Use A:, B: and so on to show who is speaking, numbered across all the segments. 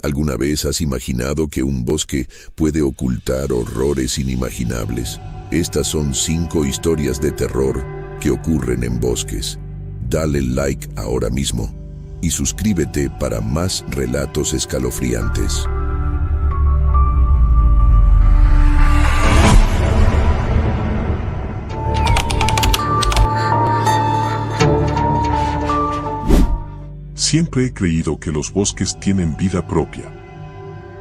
A: ¿Alguna vez has imaginado que un bosque puede ocultar horrores inimaginables? Estas son 5 historias de terror que ocurren en bosques. Dale like ahora mismo y suscríbete para más relatos escalofriantes.
B: Siempre he creído que los bosques tienen vida propia.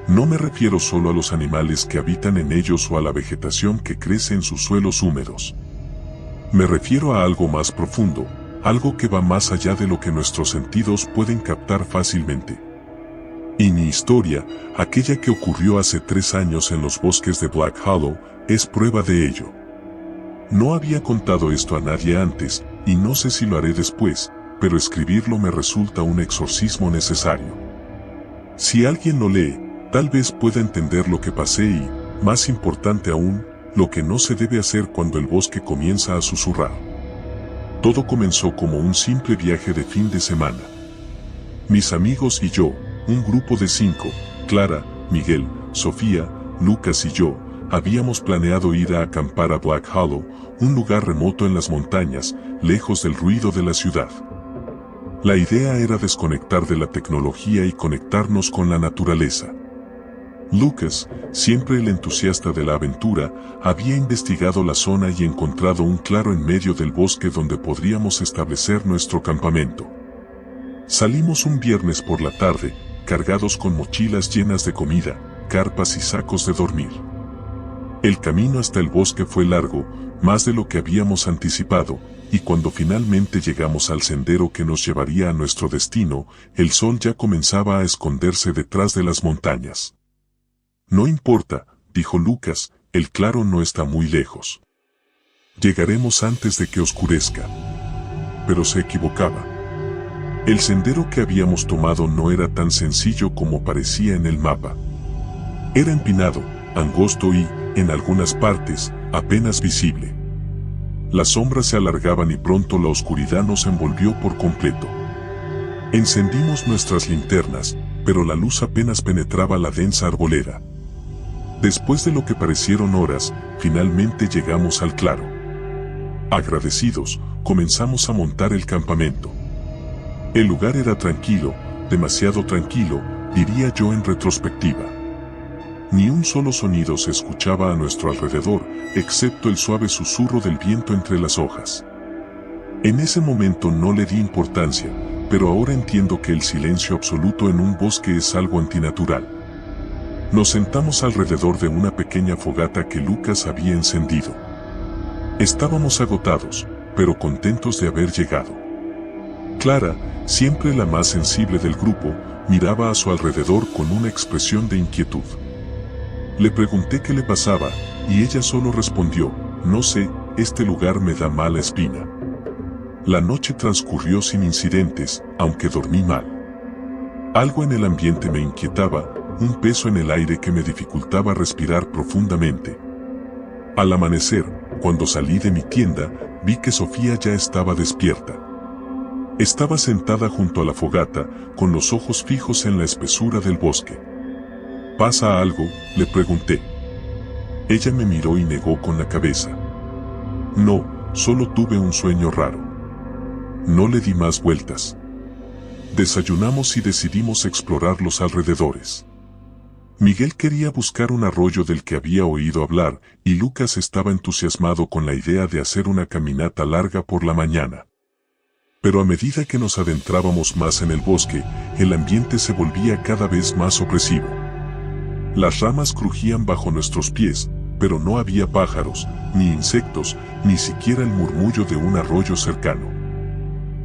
B: No me refiero solo a los animales que habitan en ellos o a la vegetación que crece en sus suelos húmedos. Me refiero a algo más profundo, algo que va más allá de lo que nuestros sentidos pueden captar fácilmente. Y mi historia, aquella que ocurrió hace 3 años en los bosques de Black Hollow, es prueba de ello. No había contado esto a nadie antes, y no sé si lo haré después, pero escribirlo me resulta un exorcismo necesario. Si alguien lo lee, tal vez pueda entender lo que pasé y, más importante aún, lo que no se debe hacer cuando el bosque comienza a susurrar. Todo comenzó como un simple viaje de fin de semana. Mis amigos y yo, un grupo de 5, Clara, Miguel, Sofía, Lucas y yo, habíamos planeado ir a acampar a Black Hollow, un lugar remoto en las montañas, lejos del ruido de la ciudad. La idea era desconectar de la tecnología y conectarnos con la naturaleza. Lucas, siempre el entusiasta de la aventura, había investigado la zona y encontrado un claro en medio del bosque donde podríamos establecer nuestro campamento. Salimos un viernes por la tarde, cargados con mochilas llenas de comida, carpas y sacos de dormir. El camino hasta el bosque fue largo, más de lo que habíamos anticipado, y cuando finalmente llegamos al sendero que nos llevaría a nuestro destino, el sol ya comenzaba a esconderse detrás de las montañas. No importa, dijo Lucas, el claro no está muy lejos. Llegaremos antes de que oscurezca. Pero se equivocaba. El sendero que habíamos tomado no era tan sencillo como parecía en el mapa. Era empinado, angosto y, en algunas partes, apenas visible. Las sombras se alargaban y pronto la oscuridad nos envolvió por completo. Encendimos nuestras linternas, pero la luz apenas penetraba la densa arboleda. Después de lo que parecieron horas, finalmente llegamos al claro. Agradecidos, comenzamos a montar el campamento. El lugar era tranquilo, demasiado tranquilo, diría yo en retrospectiva. Ni un solo sonido se escuchaba a nuestro alrededor, excepto el suave susurro del viento entre las hojas. En ese momento no le di importancia, pero ahora entiendo que el silencio absoluto en un bosque es algo antinatural. Nos sentamos alrededor de una pequeña fogata que Lucas había encendido. Estábamos agotados, pero contentos de haber llegado. Clara, siempre la más sensible del grupo, miraba a su alrededor con una expresión de inquietud. Le pregunté qué le pasaba, y ella solo respondió, no sé, este lugar me da mala espina. La noche transcurrió sin incidentes, aunque dormí mal. Algo en el ambiente me inquietaba, un peso en el aire que me dificultaba respirar profundamente. Al amanecer, cuando salí de mi tienda, vi que Sofía ya estaba despierta. Estaba sentada junto a la fogata, con los ojos fijos en la espesura del bosque. ¿Pasa algo?, le pregunté. Ella me miró y negó con la cabeza. No, solo tuve un sueño raro. No le di más vueltas. Desayunamos y decidimos explorar los alrededores. Miguel quería buscar un arroyo del que había oído hablar, y Lucas estaba entusiasmado con la idea de hacer una caminata larga por la mañana. Pero a medida que nos adentrábamos más en el bosque, el ambiente se volvía cada vez más opresivo. Las ramas crujían bajo nuestros pies, pero no había pájaros, ni insectos, ni siquiera el murmullo de un arroyo cercano.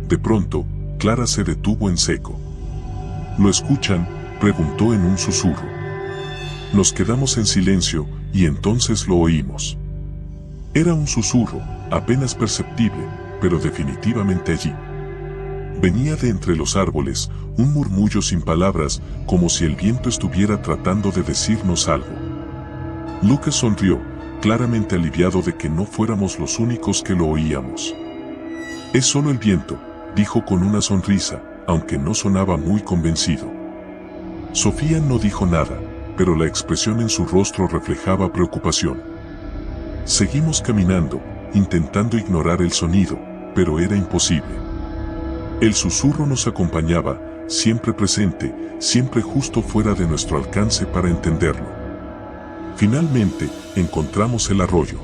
B: De pronto, Clara se detuvo en seco. ¿Lo escuchan?, preguntó en un susurro. Nos quedamos en silencio, y entonces lo oímos. Era un susurro, apenas perceptible, pero definitivamente allí. Venía de entre los árboles, un murmullo sin palabras, como si el viento estuviera tratando de decirnos algo. Lucas sonrió, claramente aliviado de que no fuéramos los únicos que lo oíamos. Es solo el viento, dijo con una sonrisa, aunque no sonaba muy convencido. Sofía no dijo nada, pero la expresión en su rostro reflejaba preocupación. Seguimos caminando, intentando ignorar el sonido, pero era imposible. El susurro nos acompañaba, siempre presente, siempre justo fuera de nuestro alcance para entenderlo. Finalmente, encontramos el arroyo.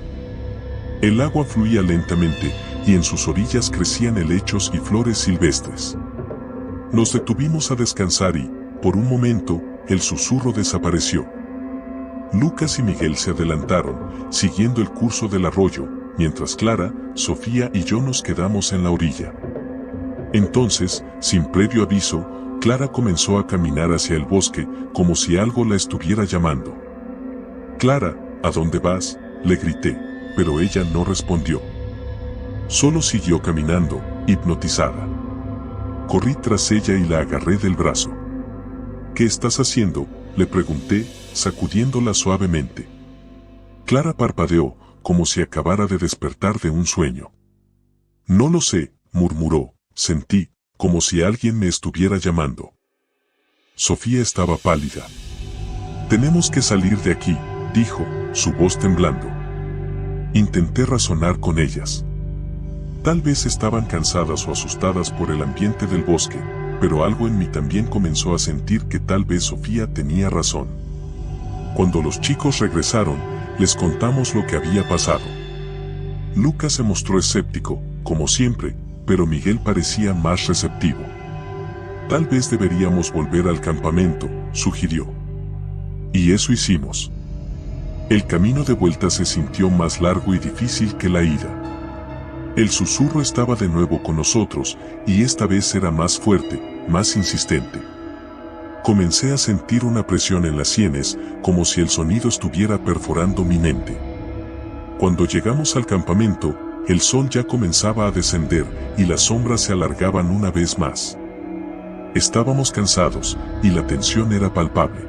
B: El agua fluía lentamente, y en sus orillas crecían helechos y flores silvestres. Nos detuvimos a descansar y, por un momento, el susurro desapareció. Lucas y Miguel se adelantaron, siguiendo el curso del arroyo, mientras Clara, Sofía y yo nos quedamos en la orilla. Entonces, sin previo aviso, Clara comenzó a caminar hacia el bosque, como si algo la estuviera llamando. «Clara, ¿a dónde vas?», le grité, pero ella no respondió. Solo siguió caminando, hipnotizada. Corrí tras ella y la agarré del brazo. «¿Qué estás haciendo?», le pregunté, sacudiéndola suavemente. Clara parpadeó, como si acabara de despertar de un sueño. «No lo sé», murmuró, sentí, como si alguien me estuviera llamando. Sofía estaba pálida. «Tenemos que salir de aquí», dijo, su voz temblando. Intenté razonar con ellas. Tal vez estaban cansadas o asustadas por el ambiente del bosque, pero algo en mí también comenzó a sentir que tal vez Sofía tenía razón. Cuando los chicos regresaron, les contamos lo que había pasado. Lucas se mostró escéptico, como siempre, pero Miguel parecía más receptivo. «Tal vez deberíamos volver al campamento», sugirió. Y eso hicimos. El camino de vuelta se sintió más largo y difícil que la ida. El susurro estaba de nuevo con nosotros, y esta vez era más fuerte, más insistente. Comencé a sentir una presión en las sienes, como si el sonido estuviera perforando mi mente. Cuando llegamos al campamento, el sol ya comenzaba a descender, y las sombras se alargaban una vez más. Estábamos cansados, y la tensión era palpable.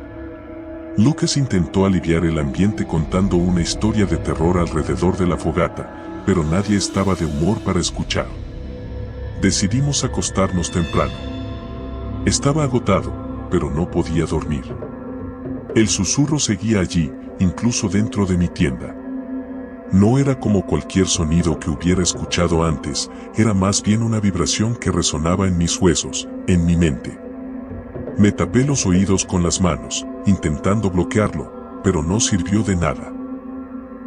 B: Lucas intentó aliviar el ambiente contando una historia de terror alrededor de la fogata, pero nadie estaba de humor para escuchar. Decidimos acostarnos temprano. Estaba agotado, pero no podía dormir. El susurro seguía allí, incluso dentro de mi tienda. No era como cualquier sonido que hubiera escuchado antes, era más bien una vibración que resonaba en mis huesos, en mi mente. Me tapé los oídos con las manos, intentando bloquearlo, pero no sirvió de nada.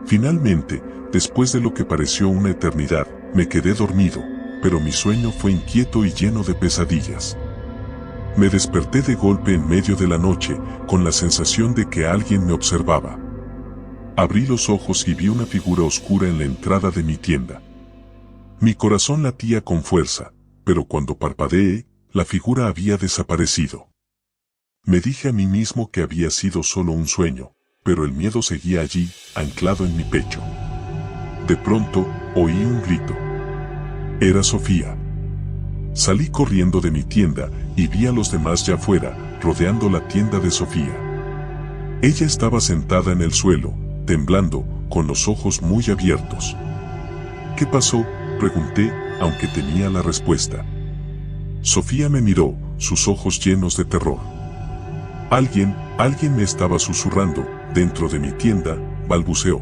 B: Finalmente, después de lo que pareció una eternidad, me quedé dormido, pero mi sueño fue inquieto y lleno de pesadillas. Me desperté de golpe en medio de la noche, con la sensación de que alguien me observaba. Abrí los ojos y vi una figura oscura en la entrada de mi tienda. Mi corazón latía con fuerza, pero cuando parpadeé, la figura había desaparecido. Me dije a mí mismo que había sido solo un sueño, pero el miedo seguía allí, anclado en mi pecho. De pronto, oí un grito. Era Sofía. Salí corriendo de mi tienda y vi a los demás ya afuera, rodeando la tienda de Sofía. Ella estaba sentada en el suelo, temblando, con los ojos muy abiertos. «¿Qué pasó?», pregunté, aunque tenía la respuesta. Sofía me miró, sus ojos llenos de terror. Alguien me estaba susurrando, dentro de mi tienda, balbuceó.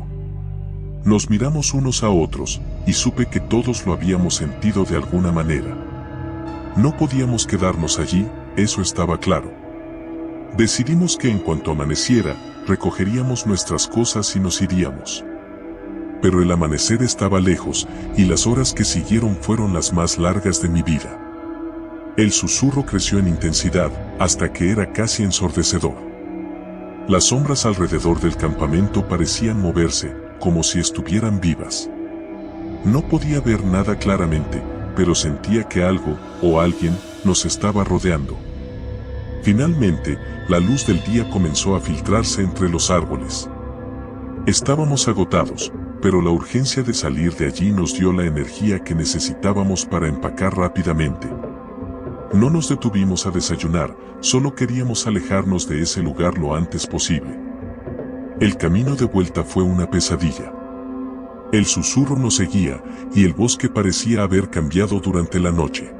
B: Nos miramos unos a otros, y supe que todos lo habíamos sentido de alguna manera. No podíamos quedarnos allí, eso estaba claro. Decidimos que en cuanto amaneciera, recogeríamos nuestras cosas y nos iríamos. Pero el amanecer estaba lejos, y las horas que siguieron fueron las más largas de mi vida. El susurro creció en intensidad, hasta que era casi ensordecedor. Las sombras alrededor del campamento parecían moverse, como si estuvieran vivas. No podía ver nada claramente, pero sentía que algo, o alguien, nos estaba rodeando. Finalmente, la luz del día comenzó a filtrarse entre los árboles. Estábamos agotados, pero la urgencia de salir de allí nos dio la energía que necesitábamos para empacar rápidamente. No nos detuvimos a desayunar, solo queríamos alejarnos de ese lugar lo antes posible. El camino de vuelta fue una pesadilla. El susurro nos seguía, y el bosque parecía haber cambiado durante la noche.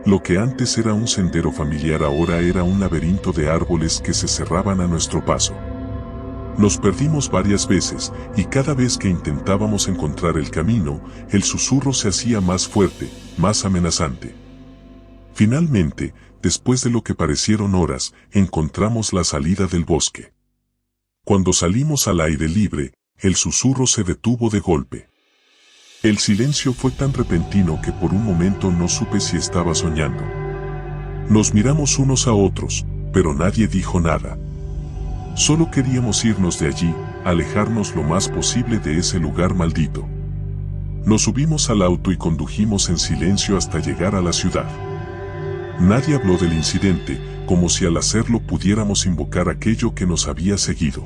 B: Lo que antes era un sendero familiar ahora era un laberinto de árboles que se cerraban a nuestro paso. Nos perdimos varias veces, y cada vez que intentábamos encontrar el camino, el susurro se hacía más fuerte, más amenazante. Finalmente, después de lo que parecieron horas, encontramos la salida del bosque. Cuando salimos al aire libre, el susurro se detuvo de golpe. El silencio fue tan repentino que por un momento no supe si estaba soñando. Nos miramos unos a otros, pero nadie dijo nada. Solo queríamos irnos de allí, alejarnos lo más posible de ese lugar maldito. Nos subimos al auto y condujimos en silencio hasta llegar a la ciudad. Nadie habló del incidente, como si al hacerlo pudiéramos invocar aquello que nos había seguido.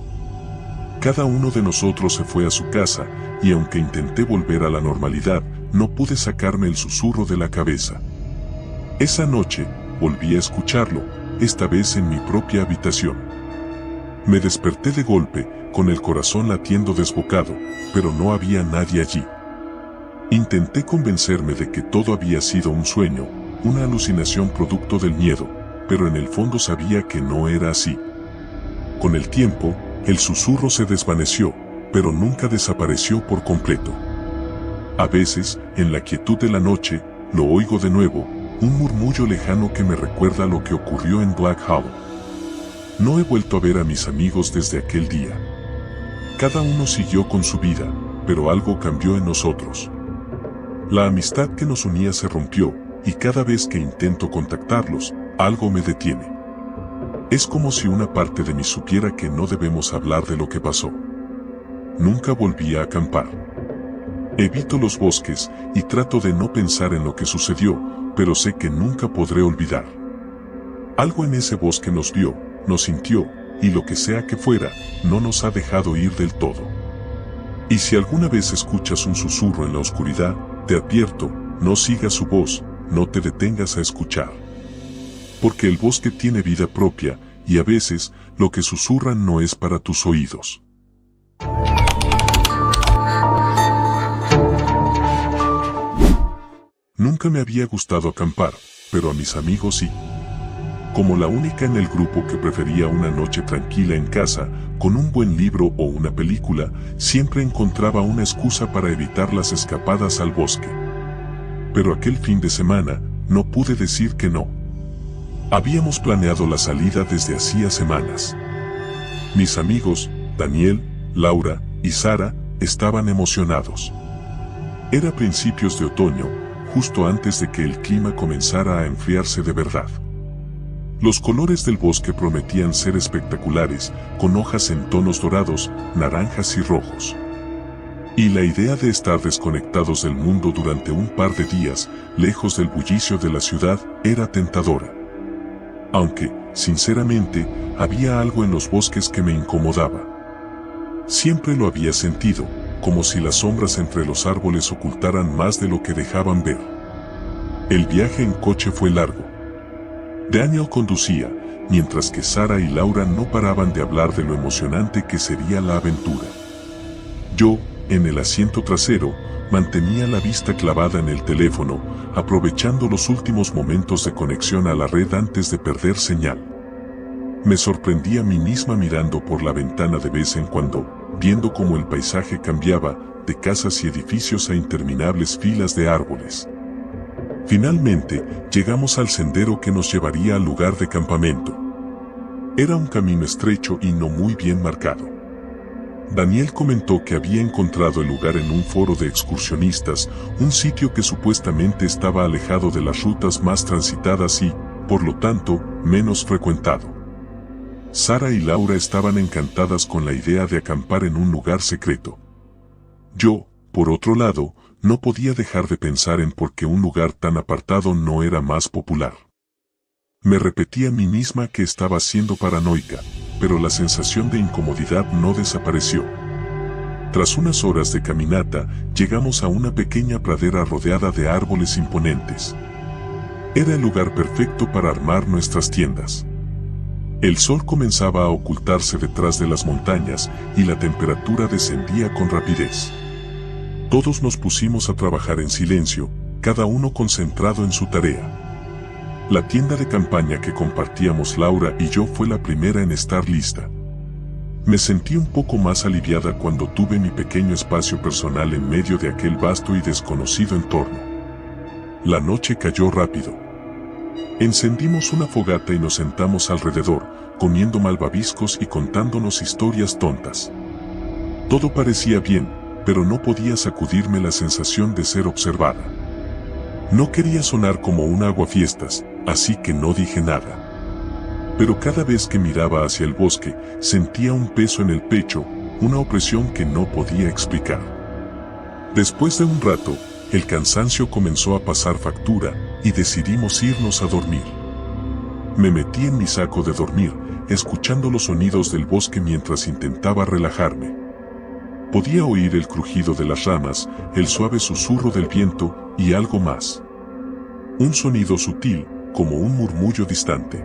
B: Cada uno de nosotros se fue a su casa, y aunque intenté volver a la normalidad, no pude sacarme el susurro de la cabeza. Esa noche, volví a escucharlo, esta vez en mi propia habitación. Me desperté de golpe, con el corazón latiendo desbocado, pero no había nadie allí. Intenté convencerme de que todo había sido un sueño, una alucinación producto del miedo, pero en el fondo sabía que no era así. Con el tiempo, el susurro se desvaneció, pero nunca desapareció por completo. A veces, en la quietud de la noche, lo oigo de nuevo, un murmullo lejano que me recuerda lo que ocurrió en Black Hollow. No he vuelto a ver a mis amigos desde aquel día. Cada uno siguió con su vida, pero algo cambió en nosotros. La amistad que nos unía se rompió, y cada vez que intento contactarlos, algo me detiene. Es como si una parte de mí supiera que no debemos hablar de lo que pasó. Nunca volví a acampar. Evito los bosques y trato de no pensar en lo que sucedió, pero sé que nunca podré olvidar. Algo en ese bosque nos vio, nos sintió, y lo que sea que fuera, no nos ha dejado ir del todo. Y si alguna vez escuchas un susurro en la oscuridad, te advierto, no sigas su voz, no te detengas a escuchar. Porque el bosque tiene vida propia, y a veces, lo que susurran no es para tus oídos. Nunca me había gustado acampar, pero a mis amigos sí. Como la única en el grupo que prefería una noche tranquila en casa, con un buen libro o una película, siempre encontraba una excusa para evitar las escapadas al bosque. Pero aquel fin de semana, no pude decir que no. Habíamos planeado la salida desde hacía semanas. Mis amigos, Daniel, Laura y Sara, estaban emocionados. Era principios de otoño, justo antes de que el clima comenzara a enfriarse de verdad. Los colores del bosque prometían ser espectaculares, con hojas en tonos dorados, naranjas y rojos. Y la idea de estar desconectados del mundo durante un par de días, lejos del bullicio de la ciudad, era tentadora. Aunque, sinceramente, había algo en los bosques que me incomodaba. Siempre lo había sentido, como si las sombras entre los árboles ocultaran más de lo que dejaban ver. El viaje en coche fue largo. Daniel conducía, mientras que Sara y Laura no paraban de hablar de lo emocionante que sería la aventura. Yo, en el asiento trasero, mantenía la vista clavada en el teléfono, aprovechando los últimos momentos de conexión a la red antes de perder señal. Me sorprendí a mí misma mirando por la ventana de vez en cuando, viendo cómo el paisaje cambiaba, de casas y edificios a interminables filas de árboles. Finalmente, llegamos al sendero que nos llevaría al lugar de campamento. Era un camino estrecho y no muy bien marcado. Daniel comentó que había encontrado el lugar en un foro de excursionistas, un sitio que supuestamente estaba alejado de las rutas más transitadas y, por lo tanto, menos frecuentado. Sara y Laura estaban encantadas con la idea de acampar en un lugar secreto. Yo, por otro lado, no podía dejar de pensar en por qué un lugar tan apartado no era más popular. Me repetí a mí misma que estaba siendo paranoica, pero la sensación de incomodidad no desapareció. Tras unas horas de caminata, llegamos a una pequeña pradera rodeada de árboles imponentes. Era el lugar perfecto para armar nuestras tiendas. El sol comenzaba a ocultarse detrás de las montañas y la temperatura descendía con rapidez. Todos nos pusimos a trabajar en silencio, cada uno concentrado en su tarea. La tienda de campaña que compartíamos Laura y yo fue la primera en estar lista. Me sentí un poco más aliviada cuando tuve mi pequeño espacio personal en medio de aquel vasto y desconocido entorno. La noche cayó rápido. Encendimos una fogata y nos sentamos alrededor, comiendo malvaviscos y contándonos historias tontas. Todo parecía bien, pero no podía sacudirme la sensación de ser observada. No quería sonar como un aguafiestas, así que no dije nada. Pero cada vez que miraba hacia el bosque, sentía un peso en el pecho, una opresión que no podía explicar. Después de un rato, el cansancio comenzó a pasar factura, y decidimos irnos a dormir. Me metí en mi saco de dormir, escuchando los sonidos del bosque mientras intentaba relajarme. Podía oír el crujido de las ramas, el suave susurro del viento, y algo más. Un sonido sutil, como un murmullo distante.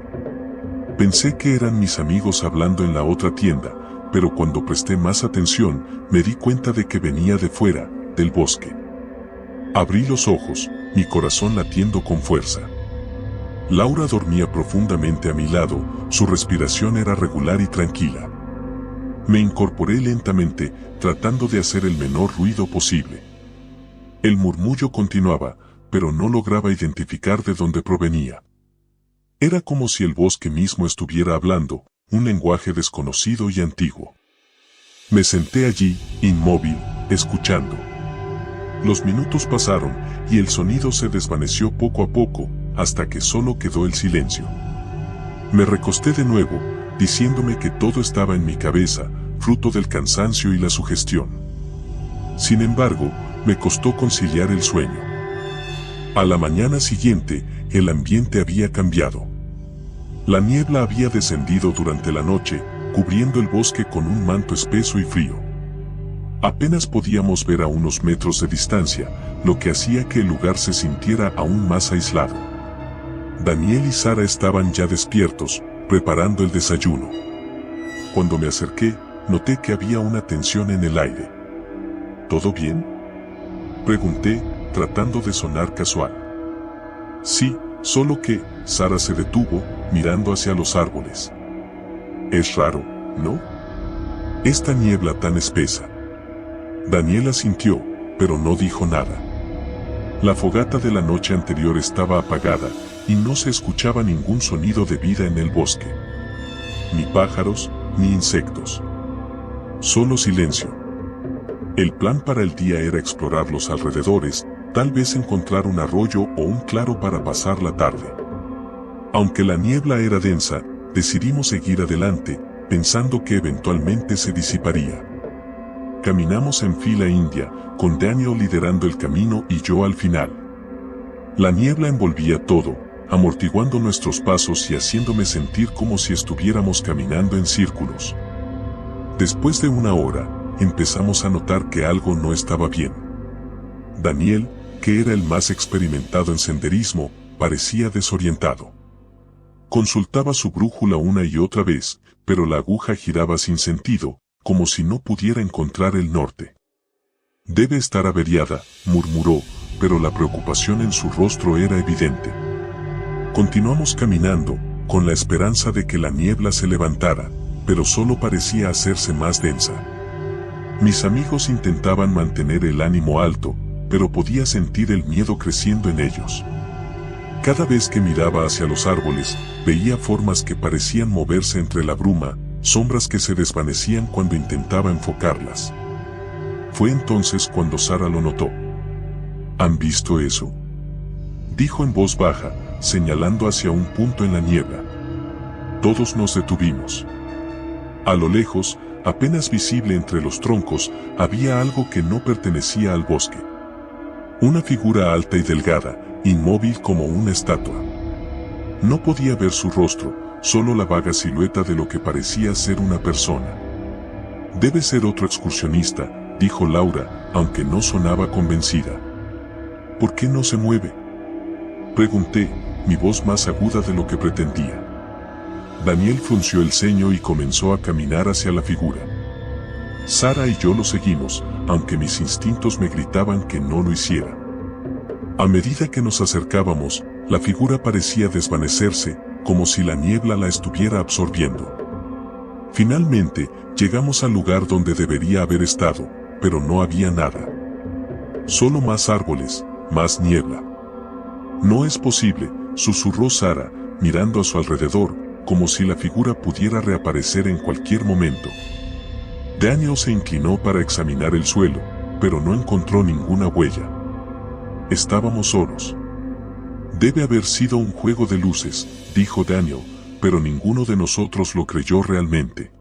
B: Pensé que eran mis amigos hablando en la otra tienda, pero cuando presté más atención, me di cuenta de que venía de fuera, del bosque. Abrí los ojos, mi corazón latiendo con fuerza. Laura dormía profundamente a mi lado, su respiración era regular y tranquila. Me incorporé lentamente, tratando de hacer el menor ruido posible. El murmullo continuaba, pero no lograba identificar de dónde provenía. Era como si el bosque mismo estuviera hablando, un lenguaje desconocido y antiguo. Me senté allí, inmóvil, escuchando. Los minutos pasaron, y el sonido se desvaneció poco a poco, hasta que solo quedó el silencio. Me recosté de nuevo, diciéndome que todo estaba en mi cabeza, fruto del cansancio y la sugestión. Sin embargo, me costó conciliar el sueño. A la mañana siguiente, el ambiente había cambiado. La niebla había descendido durante la noche, cubriendo el bosque con un manto espeso y frío. Apenas podíamos ver a unos metros de distancia, lo que hacía que el lugar se sintiera aún más aislado. Daniel y Sara estaban ya despiertos, preparando el desayuno. Cuando me acerqué, noté que había una tensión en el aire. ¿Todo bien?, pregunté, tratando de sonar casual. Sí, solo que, Sara se detuvo, mirando hacia los árboles. Es raro, ¿no? Esta niebla tan espesa. Daniel asintió, pero no dijo nada. La fogata de la noche anterior estaba apagada, y no se escuchaba ningún sonido de vida en el bosque. Ni pájaros, ni insectos. Solo silencio. El plan para el día era explorar los alrededores, tal vez encontrar un arroyo o un claro para pasar la tarde. Aunque la niebla era densa, decidimos seguir adelante, pensando que eventualmente se disiparía. Caminamos en fila india, con Daniel liderando el camino y yo al final. La niebla envolvía todo, amortiguando nuestros pasos y haciéndome sentir como si estuviéramos caminando en círculos. Después de una hora, empezamos a notar que algo no estaba bien. Daniel, que era el más experimentado en senderismo, parecía desorientado. Consultaba su brújula una y otra vez, pero la aguja giraba sin sentido, como si no pudiera encontrar el norte. Debe estar averiada, murmuró, pero la preocupación en su rostro era evidente. Continuamos caminando, con la esperanza de que la niebla se levantara, pero solo parecía hacerse más densa. Mis amigos intentaban mantener el ánimo alto, pero podía sentir el miedo creciendo en ellos. Cada vez que miraba hacia los árboles, veía formas que parecían moverse entre la bruma, sombras que se desvanecían cuando intentaba enfocarlas. Fue entonces cuando Sara lo notó. ¿Han visto eso?, dijo en voz baja, señalando hacia un punto en la niebla. Todos nos detuvimos. A lo lejos, apenas visible entre los troncos, había algo que no pertenecía al bosque. Una figura alta y delgada, inmóvil como una estatua. No podía ver su rostro, solo la vaga silueta de lo que parecía ser una persona. Debe ser otro excursionista, dijo Laura, aunque no sonaba convencida. ¿Por qué no se mueve?, pregunté, mi voz más aguda de lo que pretendía. Daniel frunció el ceño y comenzó a caminar hacia la figura. Sara y yo lo seguimos, aunque mis instintos me gritaban que no lo hiciera. A medida que nos acercábamos, La figura parecía desvanecerse, como si la niebla la estuviera absorbiendo. Finalmente, llegamos al lugar donde debería haber estado, pero no había nada. Solo más árboles, más niebla. No es posible, susurró Sara, mirando a su alrededor, como si la figura pudiera reaparecer en cualquier momento. Daniel se inclinó para examinar el suelo, pero no encontró ninguna huella. Estábamos solos. Debe haber sido un juego de luces, dijo Daniel, pero ninguno de nosotros lo creyó realmente.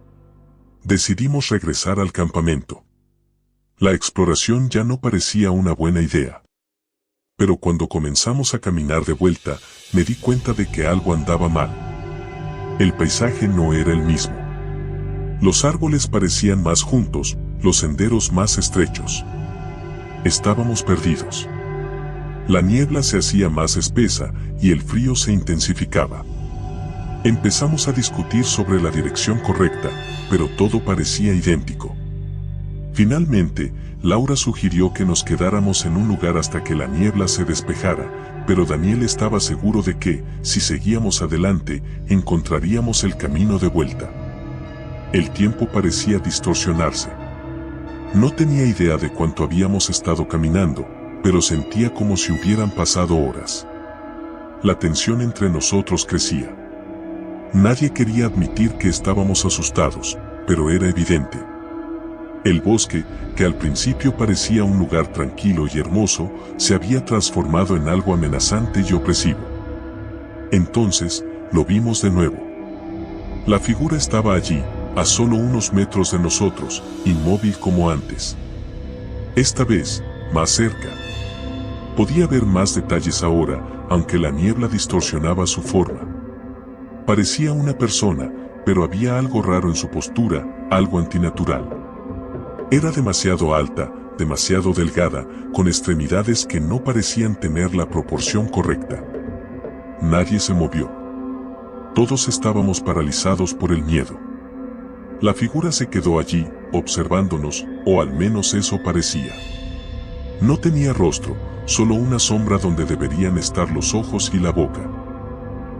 B: Decidimos regresar al campamento. La exploración ya no parecía una buena idea. Pero cuando comenzamos a caminar de vuelta, me di cuenta de que algo andaba mal. El paisaje no era el mismo. Los árboles parecían más juntos, los senderos más estrechos. Estábamos perdidos. La niebla se hacía más espesa y el frío se intensificaba. Empezamos a discutir sobre la dirección correcta, pero todo parecía idéntico. Finalmente, Laura sugirió que nos quedáramos en un lugar hasta que la niebla se despejara, pero Daniel estaba seguro de que, si seguíamos adelante, encontraríamos el camino de vuelta. El tiempo parecía distorsionarse. No tenía idea de cuánto habíamos estado caminando, pero sentía como si hubieran pasado horas. La tensión entre nosotros crecía. Nadie quería admitir que estábamos asustados, pero era evidente. El bosque, que al principio parecía un lugar tranquilo y hermoso, se había transformado en algo amenazante y opresivo. Entonces, lo vimos de nuevo. La figura estaba allí, a solo unos metros de nosotros, inmóvil como antes. Esta vez, más cerca. Podía ver más detalles ahora, aunque la niebla distorsionaba su forma. Parecía una persona, pero había algo raro en su postura, algo antinatural. Era demasiado alta, demasiado delgada, con extremidades que no parecían tener la proporción correcta. Nadie se movió. Todos estábamos paralizados por el miedo. La figura se quedó allí, observándonos, o al menos eso parecía. No tenía rostro, solo una sombra donde deberían estar los ojos y la boca.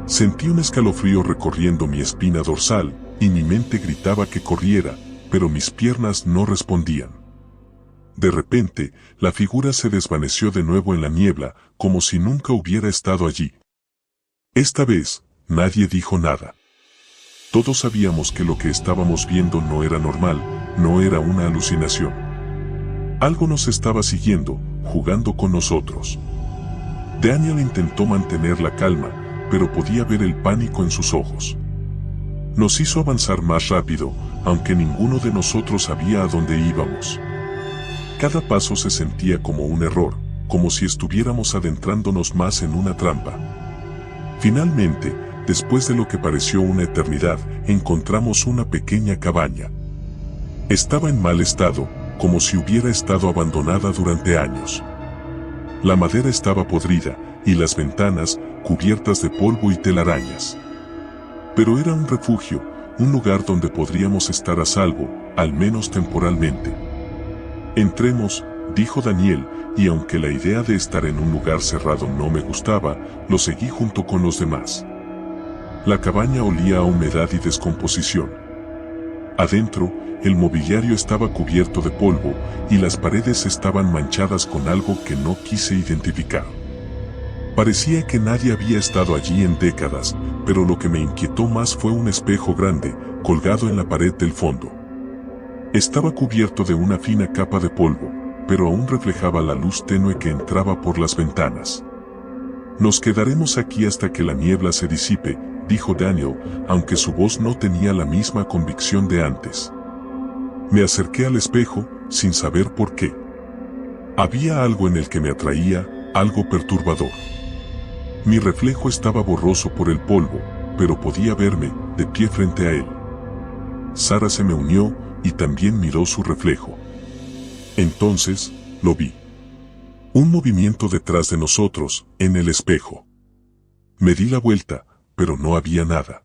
B: Sentí un escalofrío recorriendo mi espina dorsal, y mi mente gritaba que corriera, pero mis piernas no respondían. De repente, la figura se desvaneció de nuevo en la niebla, como si nunca hubiera estado allí. Esta vez, nadie dijo nada. Todos sabíamos que lo que estábamos viendo no era normal, no era una alucinación. Algo nos estaba siguiendo, jugando con nosotros. Daniel intentó mantener la calma, pero podía ver el pánico en sus ojos. Nos hizo avanzar más rápido, aunque ninguno de nosotros sabía a dónde íbamos. Cada paso se sentía como un error, como si estuviéramos adentrándonos más en una trampa. Finalmente, después de lo que pareció una eternidad, encontramos una pequeña cabaña. Estaba en mal estado, como si hubiera estado abandonada durante años. La madera estaba podrida, y las ventanas, cubiertas de polvo y telarañas. Pero era un refugio, un lugar donde podríamos estar a salvo, al menos temporalmente. Entremos, dijo Daniel, y aunque la idea de estar en un lugar cerrado no me gustaba, lo seguí junto con los demás. La cabaña olía a humedad y descomposición. Adentro, el mobiliario estaba cubierto de polvo, y las paredes estaban manchadas con algo que no quise identificar. Parecía que nadie había estado allí en décadas, pero lo que me inquietó más fue un espejo grande, colgado en la pared del fondo. Estaba cubierto de una fina capa de polvo, pero aún reflejaba la luz tenue que entraba por las ventanas. Nos quedaremos aquí hasta que la niebla se disipe, dijo Daniel, aunque su voz no tenía la misma convicción de antes. Me acerqué al espejo, sin saber por qué. Había algo en el que me atraía, algo perturbador. Mi reflejo estaba borroso por el polvo, pero podía verme, de pie frente a él. Sara se me unió, y también miró su reflejo. Entonces, lo vi. Un movimiento detrás de nosotros, en el espejo. Me di la vuelta, pero no había nada.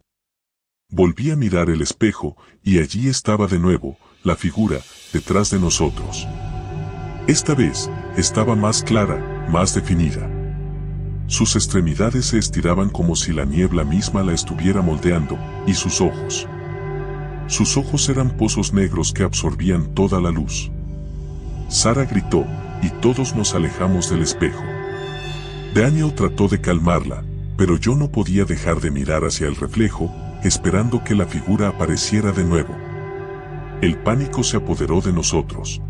B: Volví a mirar el espejo, y allí estaba de nuevo, la figura, detrás de nosotros. Esta vez, estaba más clara, más definida. Sus extremidades se estiraban como si la niebla misma la estuviera moldeando, y sus ojos. Sus ojos eran pozos negros que absorbían toda la luz. Sara gritó, y todos nos alejamos del espejo. Daniel trató de calmarla, pero yo no podía dejar de mirar hacia el reflejo, esperando que la figura apareciera de nuevo. El pánico se apoderó de nosotros.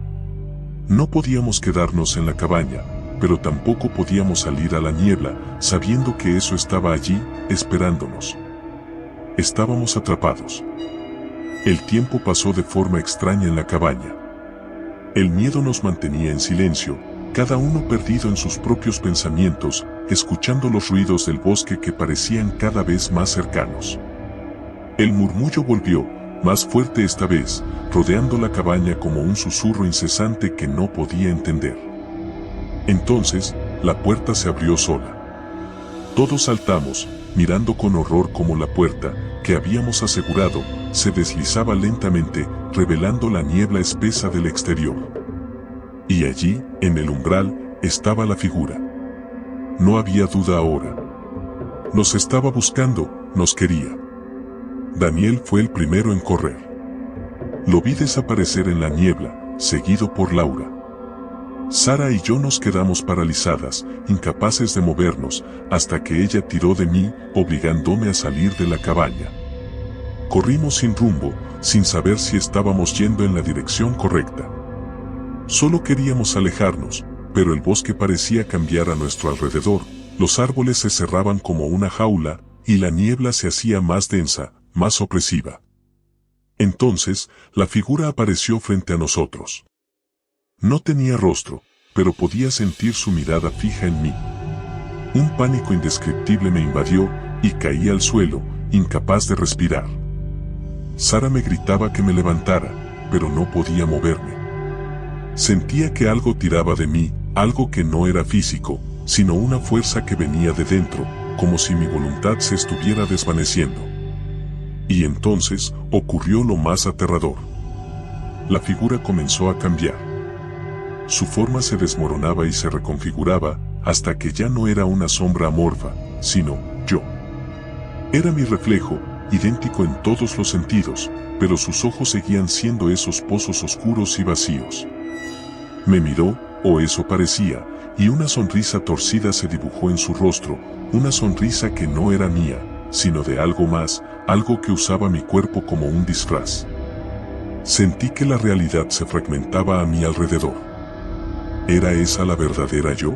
B: No podíamos quedarnos en la cabaña, pero tampoco podíamos salir a la niebla, sabiendo que eso estaba allí, esperándonos. Estábamos atrapados. El tiempo pasó de forma extraña en la cabaña. El miedo nos mantenía en silencio, cada uno perdido en sus propios pensamientos, escuchando los ruidos del bosque que parecían cada vez más cercanos. El murmullo volvió, más fuerte esta vez, rodeando la cabaña como un susurro incesante que no podía entender. Entonces, la puerta se abrió sola. Todos saltamos, mirando con horror cómo la puerta, que habíamos asegurado, se deslizaba lentamente, revelando la niebla espesa del exterior. Y allí, en el umbral, estaba la figura. No había duda ahora. Nos estaba buscando, nos quería. Daniel fue el primero en correr. Lo vi desaparecer en la niebla, seguido por Laura. Sara y yo nos quedamos paralizadas, incapaces de movernos, hasta que ella tiró de mí, obligándome a salir de la cabaña. Corrimos sin rumbo, sin saber si estábamos yendo en la dirección correcta. Solo queríamos alejarnos, pero el bosque parecía cambiar a nuestro alrededor, los árboles se cerraban como una jaula, y la niebla se hacía más densa, más opresiva. Entonces, la figura apareció frente a nosotros. No tenía rostro, pero podía sentir su mirada fija en mí. Un pánico indescriptible me invadió, y caí al suelo, incapaz de respirar. Sara me gritaba que me levantara, pero no podía moverme. Sentía que algo tiraba de mí, algo que no era físico, sino una fuerza que venía de dentro, como si mi voluntad se estuviera desvaneciendo. Y entonces, ocurrió lo más aterrador. La figura comenzó a cambiar. Su forma se desmoronaba y se reconfiguraba, hasta que ya no era una sombra amorfa, sino yo. Era mi reflejo, idéntico en todos los sentidos, pero sus ojos seguían siendo esos pozos oscuros y vacíos. Me miró, o eso parecía, y una sonrisa torcida se dibujó en su rostro, una sonrisa que no era mía, sino de algo más, algo que usaba mi cuerpo como un disfraz. Sentí que la realidad se fragmentaba a mi alrededor. ¿Era esa la verdadera yo?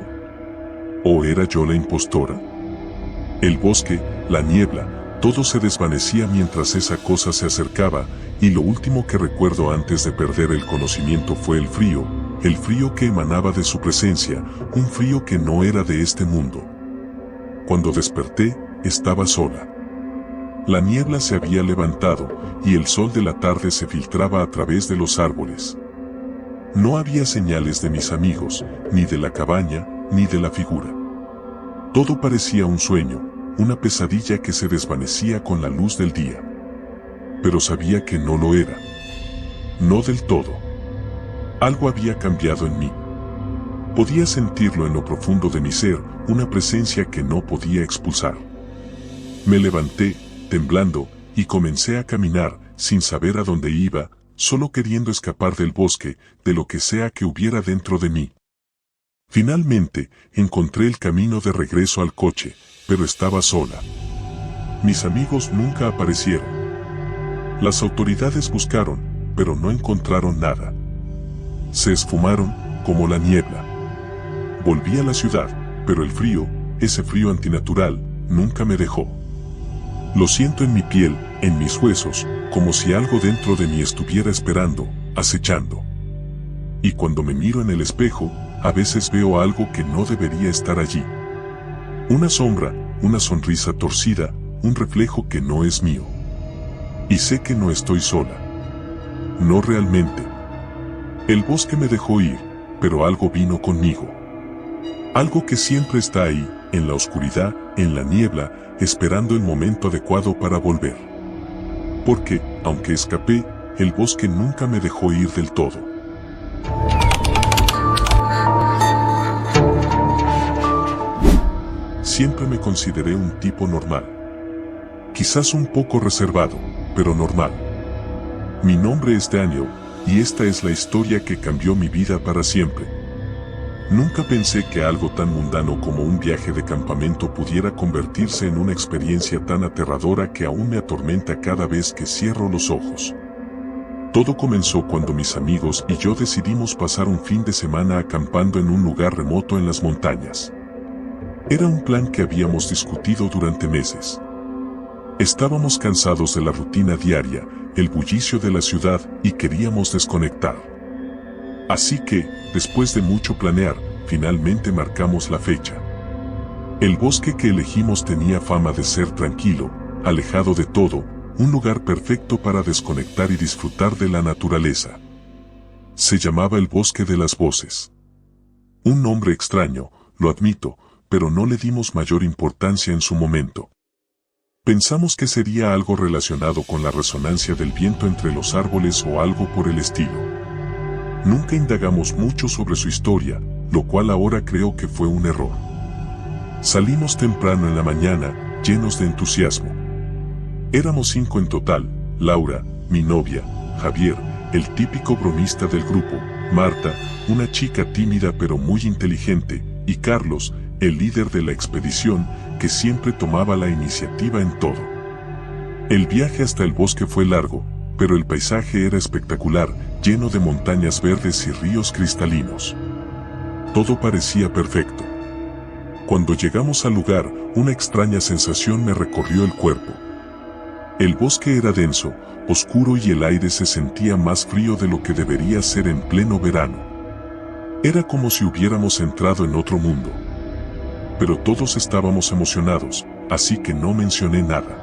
B: ¿O era yo la impostora? El bosque, la niebla, todo se desvanecía mientras esa cosa se acercaba, y lo último que recuerdo antes de perder el conocimiento fue el frío que emanaba de su presencia, un frío que no era de este mundo. Cuando desperté, estaba sola. La niebla se había levantado, y el sol de la tarde se filtraba a través de los árboles. No había señales de mis amigos, ni de la cabaña, ni de la figura. Todo parecía un sueño, una pesadilla que se desvanecía con la luz del día. Pero sabía que no lo era. No del todo. Algo había cambiado en mí. Podía sentirlo en lo profundo de mi ser, una presencia que no podía expulsar. Me levanté, temblando, y comencé a caminar, sin saber a dónde iba, solo queriendo escapar del bosque, de lo que sea que hubiera dentro de mí. Finalmente, encontré el camino de regreso al coche, pero estaba sola. Mis amigos nunca aparecieron. Las autoridades buscaron, pero no encontraron nada. Se esfumaron, como la niebla. Volví a la ciudad, pero el frío, ese frío antinatural, nunca me dejó. Lo siento en mi piel, en mis huesos, como si algo dentro de mí estuviera esperando, acechando. Y cuando me miro en el espejo, a veces veo algo que no debería estar allí. Una sombra, una sonrisa torcida, un reflejo que no es mío. Y sé que no estoy sola. No realmente. El bosque me dejó ir, pero algo vino conmigo. Algo que siempre está ahí, en la oscuridad, en la niebla, esperando el momento adecuado para volver. Porque, aunque escapé, el bosque nunca me dejó ir del todo. siempre me consideré un tipo normal. Quizás un poco reservado, pero normal. Mi nombre es Daniel, y esta es la historia que cambió mi vida para siempre. Nunca pensé que algo tan mundano como un viaje de campamento pudiera convertirse en una experiencia tan aterradora que aún me atormenta cada vez que cierro los ojos. Todo comenzó cuando mis amigos y yo decidimos pasar un fin de semana acampando en un lugar remoto en las montañas. Era un plan que habíamos discutido durante meses. Estábamos cansados de la rutina diaria, el bullicio de la ciudad y queríamos desconectar. Así que, después de mucho planear, finalmente marcamos la fecha. El bosque que elegimos tenía fama de ser tranquilo, alejado de todo, un lugar perfecto para desconectar y disfrutar de la naturaleza. Se llamaba el Bosque de las Voces. Un nombre extraño, lo admito, pero no le dimos mayor importancia en su momento. Pensamos que sería algo relacionado con la resonancia del viento entre los árboles o algo por el estilo. Nunca indagamos mucho sobre su historia, lo cual ahora creo que fue un error. Salimos temprano en la mañana, llenos de entusiasmo. Éramos 5 en total: Laura, mi novia, Javier, el típico bromista del grupo, Marta, una chica tímida pero muy inteligente, y Carlos, el líder de la expedición, que siempre tomaba la iniciativa en todo. El viaje hasta el bosque fue largo, pero el paisaje era espectacular, lleno de montañas verdes y ríos cristalinos. Todo parecía perfecto. Cuando llegamos al lugar, una extraña sensación me recorrió el cuerpo. El bosque era denso, oscuro y el aire se sentía más frío de lo que debería ser en pleno verano. Era como si hubiéramos entrado en otro mundo. Pero todos estábamos emocionados, así que no mencioné nada.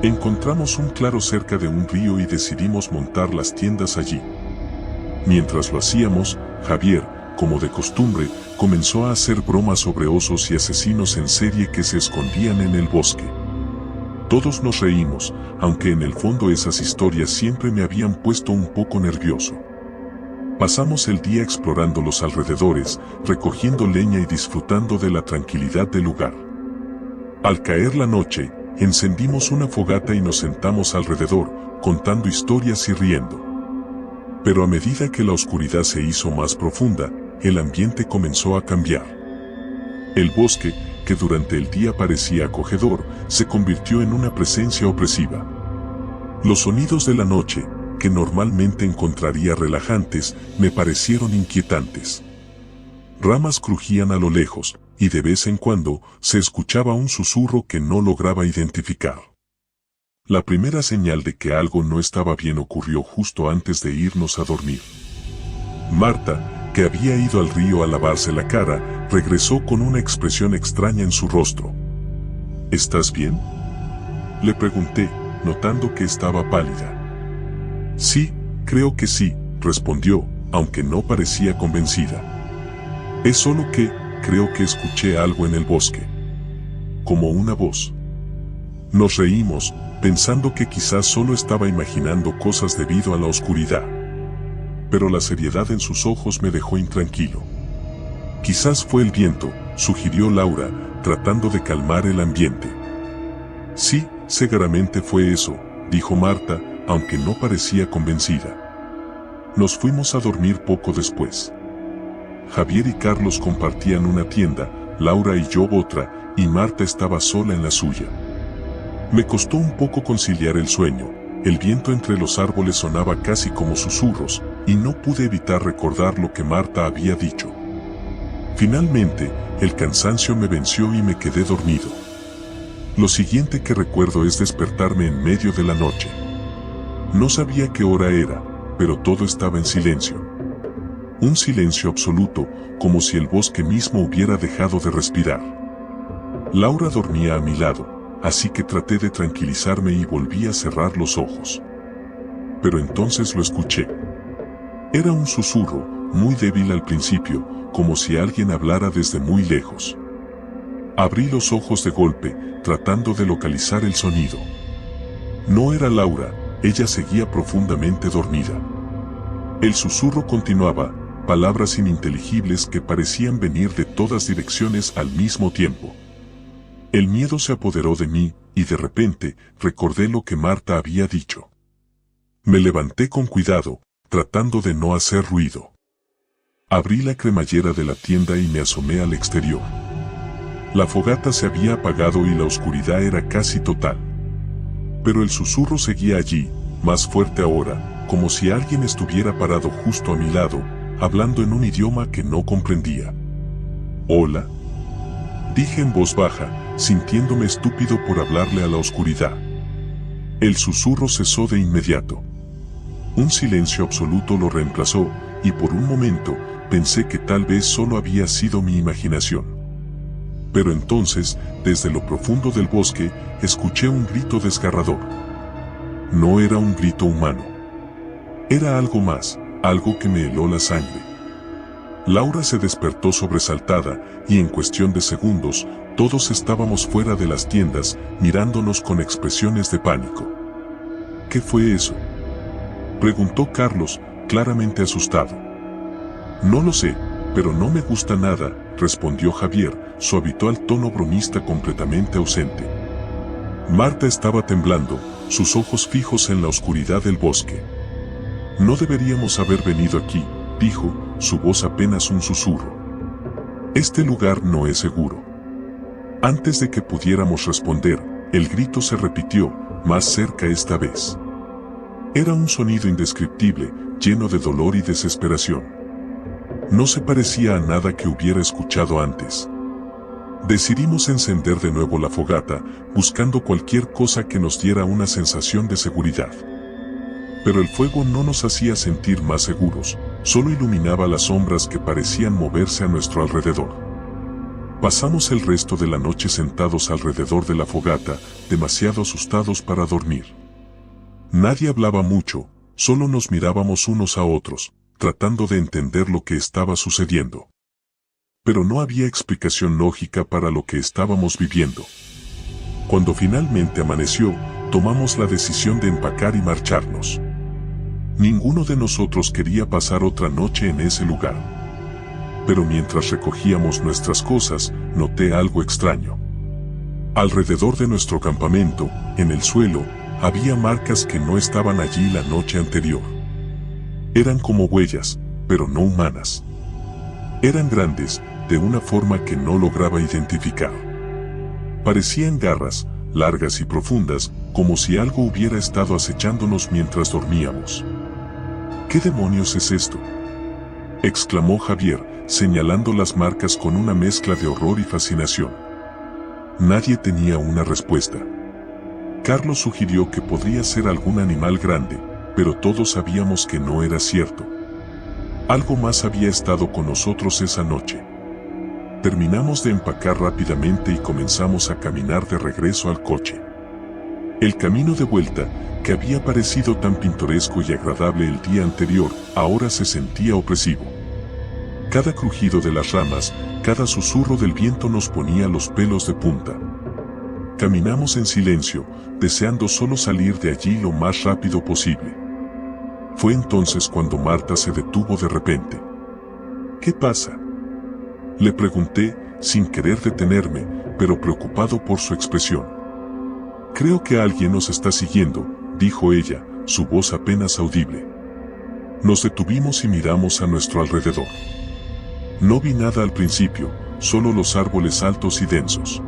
B: Encontramos un claro cerca de un río y decidimos montar las tiendas allí. Mientras lo hacíamos, Javier, como de costumbre, comenzó a hacer bromas sobre osos y asesinos en serie que se escondían en el bosque. Todos nos reímos, aunque en el fondo esas historias siempre me habían puesto un poco nervioso. Pasamos el día explorando los alrededores, recogiendo leña y disfrutando de la tranquilidad del lugar. Al caer la noche, encendimos una fogata y nos sentamos alrededor, contando historias y riendo. Pero a medida que la oscuridad se hizo más profunda, el ambiente comenzó a cambiar. El bosque, que durante el día parecía acogedor, se convirtió en una presencia opresiva. Los sonidos de la noche, que normalmente encontraría relajantes, me parecieron inquietantes. Ramas crujían a lo lejos, y de vez en cuando se escuchaba un susurro que no lograba identificar. La primera señal de que algo no estaba bien ocurrió justo antes de irnos a dormir. Marta, que había ido al río a lavarse la cara, regresó con una expresión extraña en su rostro. ¿Estás bien?, le pregunté, notando que estaba pálida. Sí, creo que sí, respondió, aunque no parecía convencida. Es solo que, creo que escuché algo en el bosque. Como una voz. Nos reímos, pensando que quizás solo estaba imaginando cosas debido a la oscuridad. Pero la seriedad en sus ojos me dejó intranquilo. Quizás fue el viento, sugirió Laura, tratando de calmar el ambiente. Sí, seguramente fue eso, dijo Marta, aunque no parecía convencida. Nos fuimos a dormir poco después. Javier y Carlos compartían una tienda, Laura y yo otra, y Marta estaba sola en la suya. Me costó un poco conciliar el sueño, el viento entre los árboles sonaba casi como susurros, y no pude evitar recordar lo que Marta había dicho. Finalmente, el cansancio me venció y me quedé dormido. Lo siguiente que recuerdo es despertarme en medio de la noche. No sabía qué hora era, pero todo estaba en silencio. Un silencio absoluto, como si el bosque mismo hubiera dejado de respirar. Laura dormía a mi lado, así que traté de tranquilizarme y volví a cerrar los ojos. Pero entonces lo escuché. Era un susurro, muy débil al principio, como si alguien hablara desde muy lejos. Abrí los ojos de golpe, tratando de localizar el sonido. No era Laura. Ella seguía profundamente dormida. El susurro continuaba, palabras ininteligibles que parecían venir de todas direcciones al mismo tiempo. El miedo se apoderó de mí, y de repente, recordé lo que Marta había dicho. Me levanté con cuidado, tratando de no hacer ruido. Abrí la cremallera de la tienda y me asomé al exterior. La fogata se había apagado y la oscuridad era casi total. Pero el susurro seguía allí, más fuerte ahora, como si alguien estuviera parado justo a mi lado, hablando en un idioma que no comprendía. «Hola», dije en voz baja, sintiéndome estúpido por hablarle a la oscuridad. El susurro cesó de inmediato. Un silencio absoluto lo reemplazó, y por un momento pensé que tal vez solo había sido mi imaginación. Pero entonces, desde lo profundo del bosque, escuché un grito desgarrador. No era un grito humano. Era algo más, algo que me heló la sangre. Laura se despertó sobresaltada, y en cuestión de segundos, todos estábamos fuera de las tiendas, mirándonos con expresiones de pánico. ¿Qué fue eso?, preguntó Carlos, claramente asustado. No lo sé, pero no me gusta nada, respondió Javier, su habitual tono bromista completamente ausente. Marta estaba temblando, sus ojos fijos en la oscuridad del bosque. No deberíamos haber venido aquí, dijo, su voz apenas un susurro. Este lugar no es seguro. Antes de que pudiéramos responder, el grito se repitió, más cerca esta vez. Era un sonido indescriptible, lleno de dolor y desesperación. No se parecía a nada que hubiera escuchado antes. Decidimos encender de nuevo la fogata, buscando cualquier cosa que nos diera una sensación de seguridad. Pero el fuego no nos hacía sentir más seguros, solo iluminaba las sombras que parecían moverse a nuestro alrededor. Pasamos el resto de la noche sentados alrededor de la fogata, demasiado asustados para dormir. Nadie hablaba mucho, solo nos mirábamos unos a otros, tratando de entender lo que estaba sucediendo. Pero no había explicación lógica para lo que estábamos viviendo. Cuando finalmente amaneció, tomamos la decisión de empacar y marcharnos. Ninguno de nosotros quería pasar otra noche en ese lugar. Pero mientras recogíamos nuestras cosas, noté algo extraño. Alrededor de nuestro campamento, en el suelo, había marcas que no estaban allí la noche anterior. Eran como huellas, pero no humanas. Eran grandes, de una forma que no lograba identificar. Parecían garras, largas y profundas, como si algo hubiera estado acechándonos mientras dormíamos. ¿Qué demonios es esto?, exclamó Javier, señalando las marcas con una mezcla de horror y fascinación. Nadie tenía una respuesta. Carlos sugirió que podría ser algún animal grande, pero todos sabíamos que no era cierto. Algo más había estado con nosotros esa noche. Terminamos de empacar rápidamente y comenzamos a caminar de regreso al coche. El camino de vuelta, que había parecido tan pintoresco y agradable el día anterior, ahora se sentía opresivo. Cada crujido de las ramas, cada susurro del viento nos ponía los pelos de punta. Caminamos en silencio, deseando solo salir de allí lo más rápido posible. Fue entonces cuando Marta se detuvo de repente. ¿Qué pasa?, le pregunté, sin querer detenerme, pero preocupado por su expresión. Creo que alguien nos está siguiendo, dijo ella, su voz apenas audible. Nos detuvimos y miramos a nuestro alrededor. No vi nada al principio, solo los árboles altos y densos.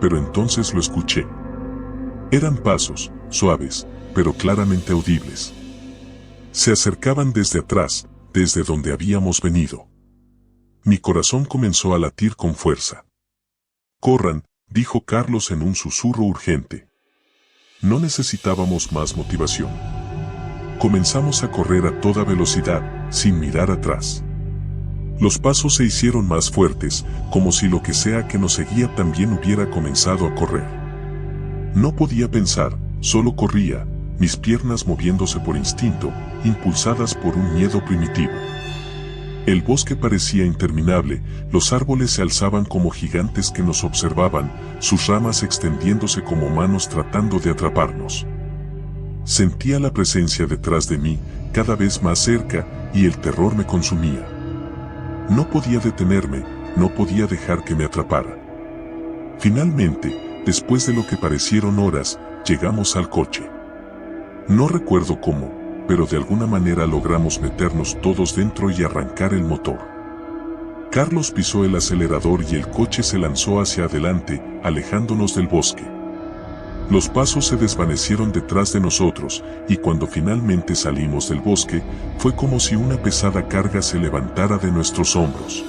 B: Pero entonces lo escuché. Eran pasos, suaves, pero claramente audibles. Se acercaban desde atrás, desde donde habíamos venido. Mi corazón comenzó a latir con fuerza. «Corran», dijo Carlos en un susurro urgente. No necesitábamos más motivación. Comenzamos a correr a toda velocidad, sin mirar atrás. Los pasos se hicieron más fuertes, como si lo que sea que nos seguía también hubiera comenzado a correr. No podía pensar, solo corría, mis piernas moviéndose por instinto, impulsadas por un miedo primitivo. El bosque parecía interminable, los árboles se alzaban como gigantes que nos observaban, sus ramas extendiéndose como manos tratando de atraparnos. Sentía la presencia detrás de mí, cada vez más cerca, y el terror me consumía. No podía detenerme, no podía dejar que me atrapara. Finalmente, después de lo que parecieron horas, llegamos al coche. No recuerdo cómo, pero de alguna manera logramos meternos todos dentro y arrancar el motor. Carlos pisó el acelerador y el coche se lanzó hacia adelante, alejándonos del bosque. Los pasos se desvanecieron detrás de nosotros, y cuando finalmente salimos del bosque, fue como si una pesada carga se levantara de nuestros hombros.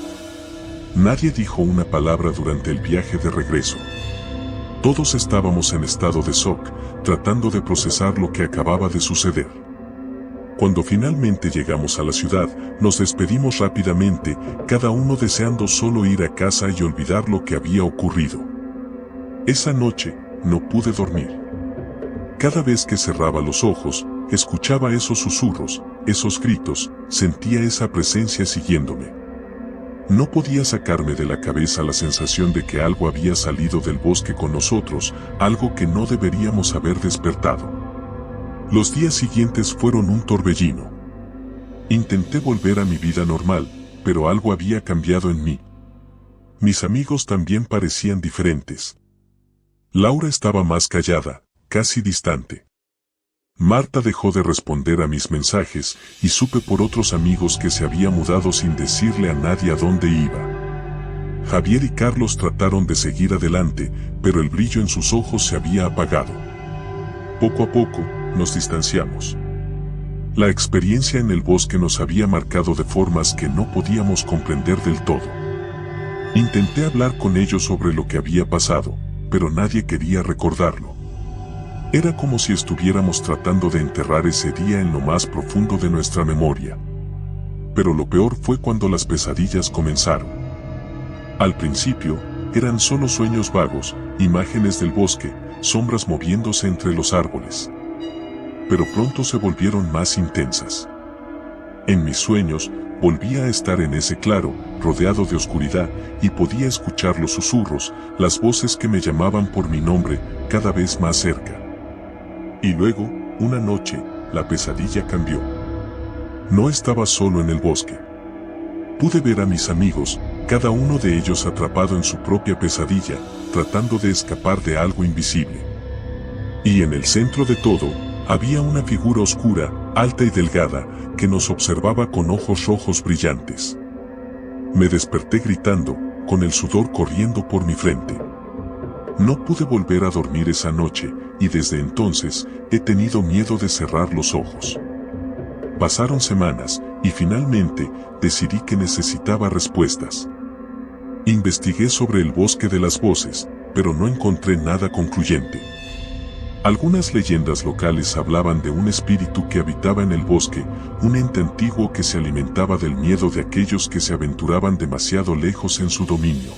B: Nadie dijo una palabra durante el viaje de regreso. Todos estábamos en estado de shock, tratando de procesar lo que acababa de suceder. Cuando finalmente llegamos a la ciudad, nos despedimos rápidamente, cada uno deseando solo ir a casa y olvidar lo que había ocurrido. Esa noche, no pude dormir. Cada vez que cerraba los ojos, escuchaba esos susurros, esos gritos, sentía esa presencia siguiéndome. No podía sacarme de la cabeza la sensación de que algo había salido del bosque con nosotros, algo que no deberíamos haber despertado. Los días siguientes fueron un torbellino. Intenté volver a mi vida normal, pero algo había cambiado en mí. Mis amigos también parecían diferentes. Laura estaba más callada, casi distante. Marta dejó de responder a mis mensajes y supe por otros amigos que se había mudado sin decirle a nadie a dónde iba. Javier y Carlos trataron de seguir adelante, pero el brillo en sus ojos se había apagado. Poco a poco, nos distanciamos. La experiencia en el bosque nos había marcado de formas que no podíamos comprender del todo. Intenté hablar con ellos sobre lo que había pasado, pero nadie quería recordarlo. Era como si estuviéramos tratando de enterrar ese día en lo más profundo de nuestra memoria. Pero lo peor fue cuando las pesadillas comenzaron. Al principio, eran solo sueños vagos, imágenes del bosque, sombras moviéndose entre los árboles. Pero pronto se volvieron más intensas. En mis sueños, volvía a estar en ese claro, rodeado de oscuridad, y podía escuchar los susurros, las voces que me llamaban por mi nombre, cada vez más cerca. Y luego, una noche, la pesadilla cambió. No estaba solo en el bosque. Pude ver a mis amigos, cada uno de ellos atrapado en su propia pesadilla, tratando de escapar de algo invisible. Y en el centro de todo, había una figura oscura, alta y delgada, que nos observaba con ojos rojos brillantes. Me desperté gritando, con el sudor corriendo por mi frente. No pude volver a dormir esa noche, y desde entonces, he tenido miedo de cerrar los ojos. Pasaron semanas, y finalmente, decidí que necesitaba respuestas. Investigué sobre el bosque de las voces, pero no encontré nada concluyente. Algunas leyendas locales hablaban de un espíritu que habitaba en el bosque, un ente antiguo que se alimentaba del miedo de aquellos que se aventuraban demasiado lejos en su dominio.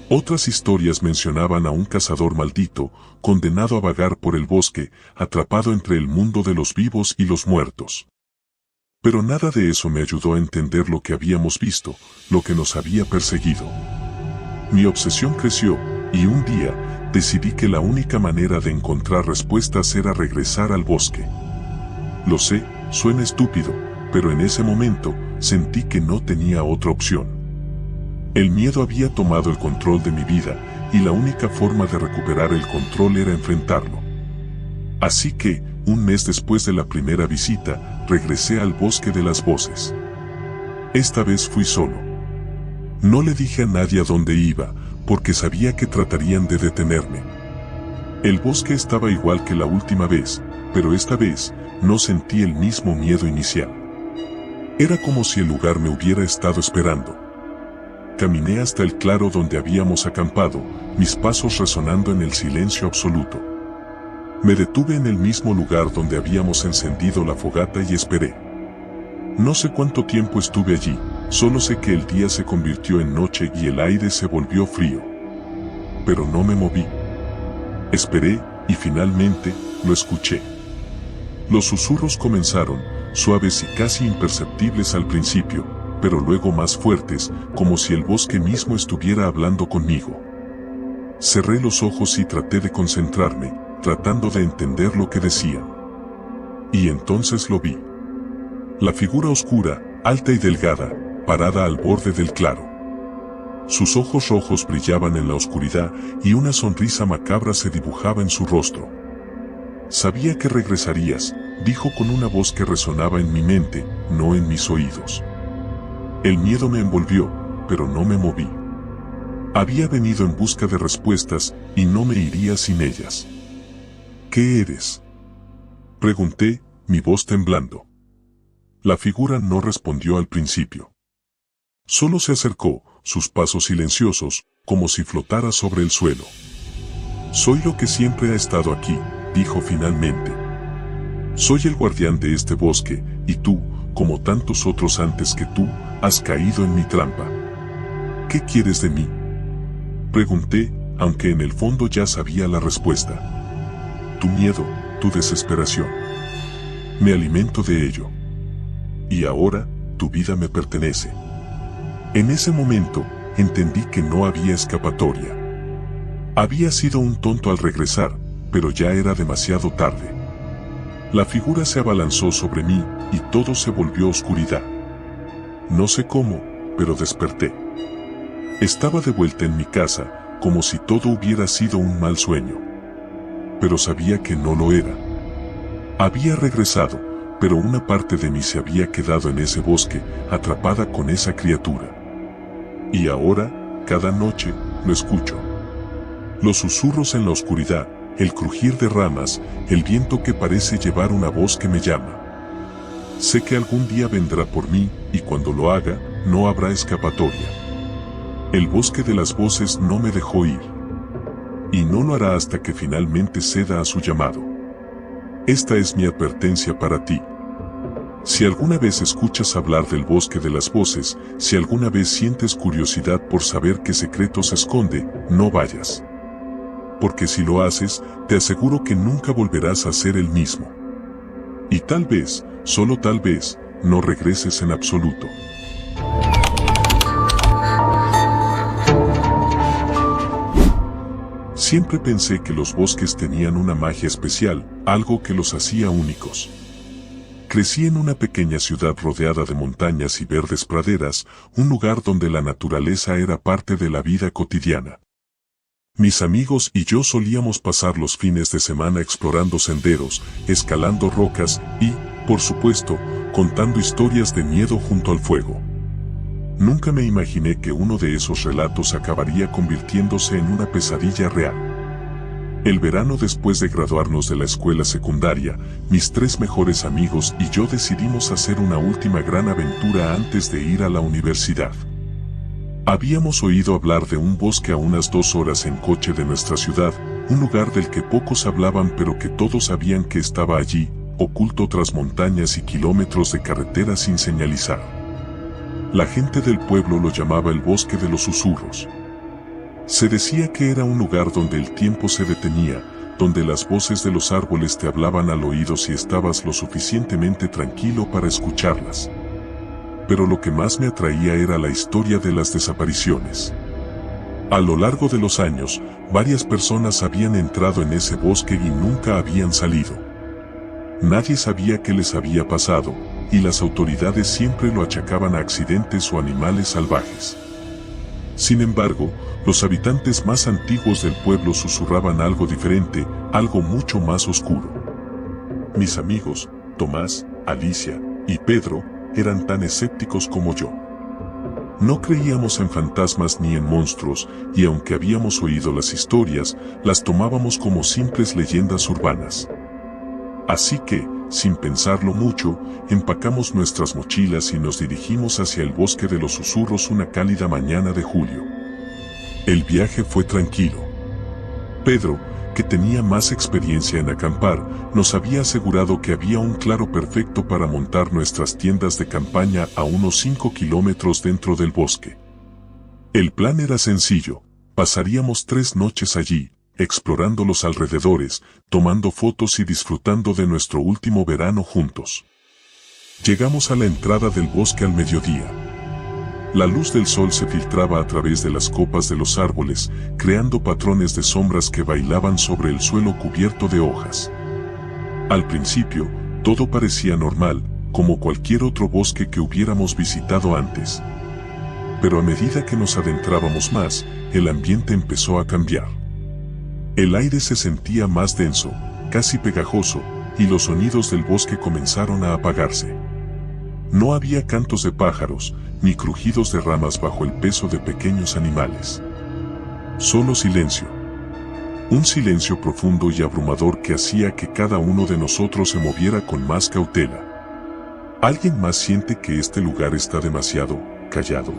B: Otras historias mencionaban a un cazador maldito, condenado a vagar por el bosque, atrapado entre el mundo de los vivos y los muertos. Pero nada de eso me ayudó a entender lo que habíamos visto, lo que nos había perseguido. Mi obsesión creció, y un día, decidí que la única manera de encontrar respuestas era regresar al bosque. Lo sé, suena estúpido, pero en ese momento, sentí que no tenía otra opción. El miedo había tomado el control de mi vida, y la única forma de recuperar el control era enfrentarlo. Así que, un mes después de la primera visita, regresé al bosque de las voces. Esta vez fui solo. No le dije a nadie a dónde iba, porque sabía que tratarían de detenerme. El bosque estaba igual que la última vez, pero esta vez, no sentí el mismo miedo inicial. Era como si el lugar me hubiera estado esperando. Caminé hasta el claro donde habíamos acampado, mis pasos resonando en el silencio absoluto. Me detuve en el mismo lugar donde habíamos encendido la fogata y esperé. No sé cuánto tiempo estuve allí, solo sé que el día se convirtió en noche y el aire se volvió frío. Pero no me moví. Esperé, y finalmente, lo escuché. Los susurros comenzaron, suaves y casi imperceptibles al principio, pero luego más fuertes, como si el bosque mismo estuviera hablando conmigo. Cerré los ojos y traté de concentrarme, tratando de entender lo que decían. Y entonces lo vi. La figura oscura, alta y delgada, parada al borde del claro. Sus ojos rojos brillaban en la oscuridad y una sonrisa macabra se dibujaba en su rostro. Sabía que regresarías, dijo con una voz que resonaba en mi mente, no en mis oídos. El miedo me envolvió, pero no me moví. Había venido en busca de respuestas y no me iría sin ellas. ¿Qué eres?, pregunté, mi voz temblando. La figura no respondió al principio. Solo se acercó, sus pasos silenciosos, como si flotara sobre el suelo. Soy lo que siempre ha estado aquí, dijo finalmente. Soy el guardián de este bosque, y tú, como tantos otros antes que tú, has caído en mi trampa. ¿Qué quieres de mí?, pregunté, aunque en el fondo ya sabía la respuesta. Tu miedo, tu desesperación. Me alimento de ello. Y ahora, tu vida me pertenece. En ese momento, entendí que no había escapatoria. Había sido un tonto al regresar, pero ya era demasiado tarde. La figura se abalanzó sobre mí, y todo se volvió oscuridad. No sé cómo, pero desperté. Estaba de vuelta en mi casa, como si todo hubiera sido un mal sueño. Pero sabía que no lo era. Había regresado, pero una parte de mí se había quedado en ese bosque, atrapada con esa criatura. Y ahora, cada noche, lo escucho. Los susurros en la oscuridad, el crujir de ramas, el viento que parece llevar una voz que me llama. Sé que algún día vendrá por mí, y cuando lo haga, no habrá escapatoria. El bosque de las voces no me dejó ir. Y no lo hará hasta que finalmente ceda a su llamado. Esta es mi advertencia para ti. Si alguna vez escuchas hablar del bosque de las voces, si alguna vez sientes curiosidad por saber qué secretos esconde, no vayas. Porque si lo haces, te aseguro que nunca volverás a ser el mismo. Y tal vez, solo tal vez, no regreses en absoluto. Siempre pensé que los bosques tenían una magia especial, algo que los hacía únicos. Crecí en una pequeña ciudad rodeada de montañas y verdes praderas, un lugar donde la naturaleza era parte de la vida cotidiana. Mis amigos y yo solíamos pasar los fines de semana explorando senderos, escalando rocas y, por supuesto, contando historias de miedo junto al fuego. Nunca me imaginé que uno de esos relatos acabaría convirtiéndose en una pesadilla real. El verano después de graduarnos de la escuela secundaria, mis 3 mejores amigos y yo decidimos hacer una última gran aventura antes de ir a la universidad. Habíamos oído hablar de un bosque a unas 2 horas en coche de nuestra ciudad, un lugar del que pocos hablaban pero que todos sabían que estaba allí, oculto tras montañas y kilómetros de carretera sin señalizar. La gente del pueblo lo llamaba el Bosque de los Susurros. Se decía que era un lugar donde el tiempo se detenía, donde las voces de los árboles te hablaban al oído si estabas lo suficientemente tranquilo para escucharlas. Pero lo que más me atraía era la historia de las desapariciones. A lo largo de los años, varias personas habían entrado en ese bosque y nunca habían salido. Nadie sabía qué les había pasado, y las autoridades siempre lo achacaban a accidentes o animales salvajes. Sin embargo, los habitantes más antiguos del pueblo susurraban algo diferente, algo mucho más oscuro. Mis amigos, Tomás, Alicia y Pedro, eran tan escépticos como yo. No creíamos en fantasmas ni en monstruos, y aunque habíamos oído las historias, las tomábamos como simples leyendas urbanas. Así que, sin pensarlo mucho, empacamos nuestras mochilas y nos dirigimos hacia el Bosque de los Susurros una cálida mañana de julio. El viaje fue tranquilo. Pedro, que tenía más experiencia en acampar, nos había asegurado que había un claro perfecto para montar nuestras tiendas de campaña a unos 5 kilómetros dentro del bosque. El plan era sencillo: pasaríamos 3 noches allí, explorando los alrededores, tomando fotos y disfrutando de nuestro último verano juntos. Llegamos a la entrada del bosque al mediodía. La luz del sol se filtraba a través de las copas de los árboles, creando patrones de sombras que bailaban sobre el suelo cubierto de hojas. Al principio, todo parecía normal, como cualquier otro bosque que hubiéramos visitado antes. pero a medida que nos adentrábamos más, el ambiente empezó a cambiar. El aire se sentía más denso, casi pegajoso, y los sonidos del bosque comenzaron a apagarse. No había cantos de pájaros, ni crujidos de ramas bajo el peso de pequeños animales. Solo silencio. Un silencio profundo y abrumador que hacía que cada uno de nosotros se moviera con más cautela. ¿Alguien más siente que este lugar está demasiado callado?,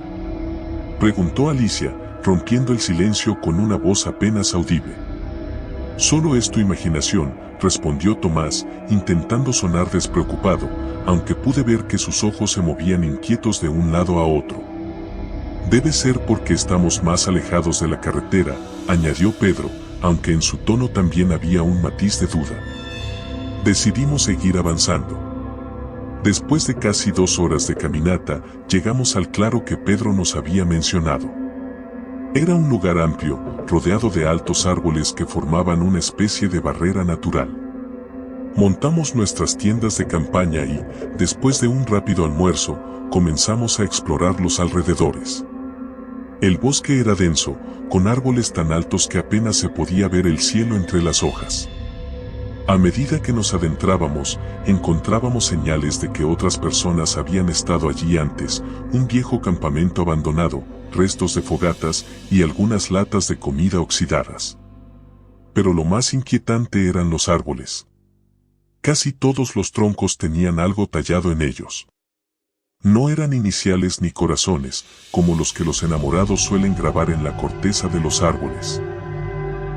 B: preguntó Alicia, rompiendo el silencio con una voz apenas audible. Solo es tu imaginación, respondió Tomás, intentando sonar despreocupado, aunque pude ver que sus ojos se movían inquietos de un lado a otro. Debe ser porque estamos más alejados de la carretera, añadió Pedro, aunque en su tono también había un matiz de duda. Decidimos seguir avanzando. Después de casi 2 horas de caminata, llegamos al claro que Pedro nos había mencionado. Era un lugar amplio, rodeado de altos árboles que formaban una especie de barrera natural. Montamos nuestras tiendas de campaña y, después de un rápido almuerzo, comenzamos a explorar los alrededores. El bosque era denso, con árboles tan altos que apenas se podía ver el cielo entre las hojas. A medida que nos adentrábamos, encontrábamos señales de que otras personas habían estado allí antes, un viejo campamento abandonado, restos de fogatas y algunas latas de comida oxidadas. Pero lo más inquietante eran los árboles. Casi todos los troncos tenían algo tallado en ellos. No eran iniciales ni corazones, como los que los enamorados suelen grabar en la corteza de los árboles.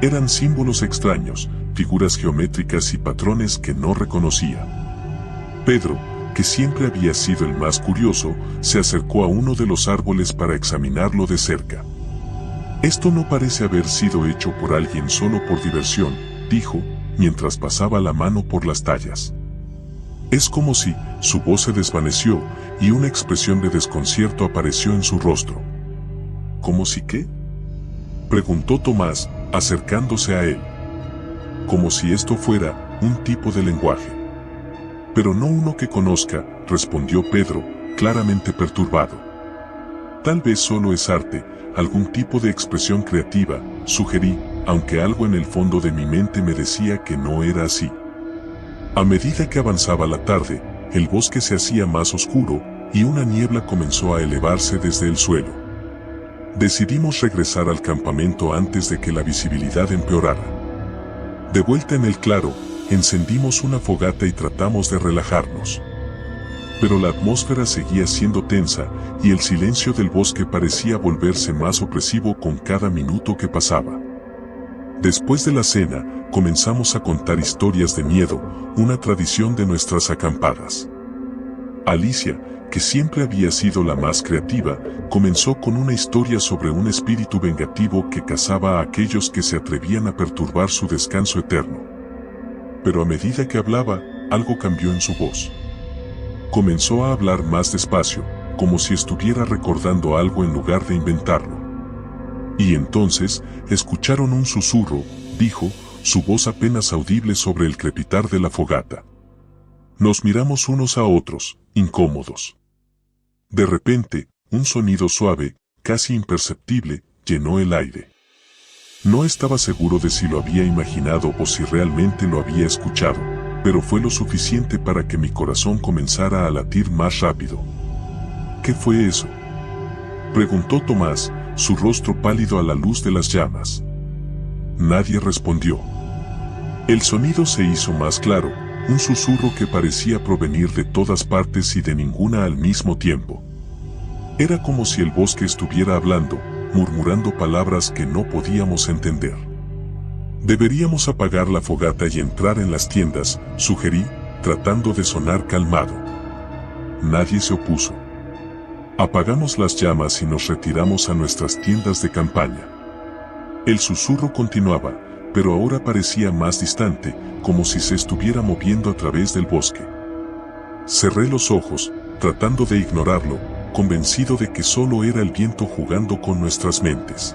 B: Eran símbolos extraños, figuras geométricas y patrones que no reconocía. Pedro, que siempre había sido el más curioso, se acercó a uno de los árboles para examinarlo de cerca. Esto no parece haber sido hecho por alguien solo por diversión, dijo, mientras pasaba la mano por las tallas. Es como si, su voz se desvaneció, y una expresión de desconcierto apareció en su rostro. ¿Cómo si qué?, preguntó Tomás, acercándose a él. Como si esto fuera un tipo de lenguaje. Pero no uno que conozca, respondió Pedro, claramente perturbado. Tal vez solo es arte, algún tipo de expresión creativa, sugerí, aunque algo en el fondo de mi mente me decía que no era así. A medida que avanzaba la tarde, el bosque se hacía más oscuro, y una niebla comenzó a elevarse desde el suelo. Decidimos regresar al campamento antes de que la visibilidad empeorara. De vuelta en el claro, encendimos una fogata y tratamos de relajarnos. Pero la atmósfera seguía siendo tensa, y el silencio del bosque parecía volverse más opresivo con cada minuto que pasaba. Después de la cena, comenzamos a contar historias de miedo, una tradición de nuestras acampadas. Alicia, que siempre había sido la más creativa, comenzó con una historia sobre un espíritu vengativo que cazaba a aquellos que se atrevían a perturbar su descanso eterno. Pero a medida que hablaba, algo cambió en su voz. Comenzó a hablar más despacio, como si estuviera recordando algo en lugar de inventarlo. Y entonces, escucharon un susurro, dijo, su voz apenas audible sobre el crepitar de la fogata. Nos miramos unos a otros, incómodos. De repente, un sonido suave, casi imperceptible, llenó el aire. No estaba seguro de si lo había imaginado o si realmente lo había escuchado, pero fue lo suficiente para que mi corazón comenzara a latir más rápido. ¿Qué fue eso?, preguntó Tomás, su rostro pálido a la luz de las llamas. Nadie respondió. El sonido se hizo más claro, un susurro que parecía provenir de todas partes y de ninguna al mismo tiempo. Era como si el bosque estuviera hablando, murmurando palabras que no podíamos entender. Deberíamos apagar la fogata y entrar en las tiendas, sugerí, tratando de sonar calmado. Nadie se opuso. Apagamos las llamas y nos retiramos a nuestras tiendas de campaña. El susurro continuaba, pero ahora parecía más distante, como si se estuviera moviendo a través del bosque. Cerré los ojos, tratando de ignorarlo, convencido de que solo era el viento jugando con nuestras mentes.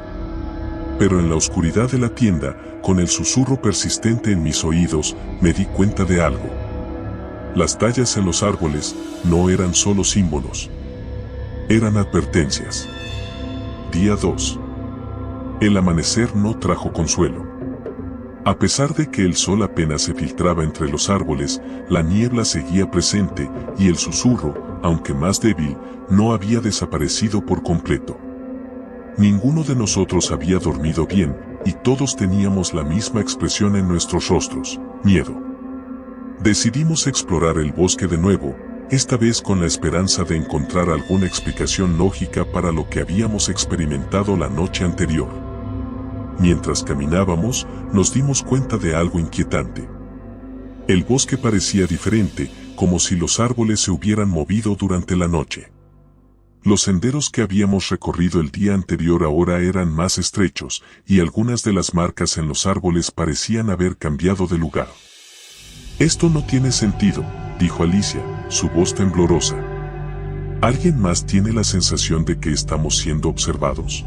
B: Pero en la oscuridad de la tienda, con el susurro persistente en mis oídos, me di cuenta de algo. Las tallas en los árboles no eran solo símbolos. Eran advertencias. Día 2. El amanecer no trajo consuelo. A pesar de que el sol apenas se filtraba entre los árboles, la niebla seguía presente y el susurro, aunque más débil, no había desaparecido por completo. Ninguno de nosotros había dormido bien, y todos teníamos la misma expresión en nuestros rostros: miedo. Decidimos explorar el bosque de nuevo, esta vez con la esperanza de encontrar alguna explicación lógica para lo que habíamos experimentado la noche anterior. Mientras caminábamos, nos dimos cuenta de algo inquietante. El bosque parecía diferente, como si los árboles se hubieran movido durante la noche. Los senderos que habíamos recorrido el día anterior ahora eran más estrechos, y algunas de las marcas en los árboles parecían haber cambiado de lugar. «Esto no tiene sentido», dijo Alicia, su voz temblorosa. «¿Alguien más tiene la sensación de que estamos siendo observados?»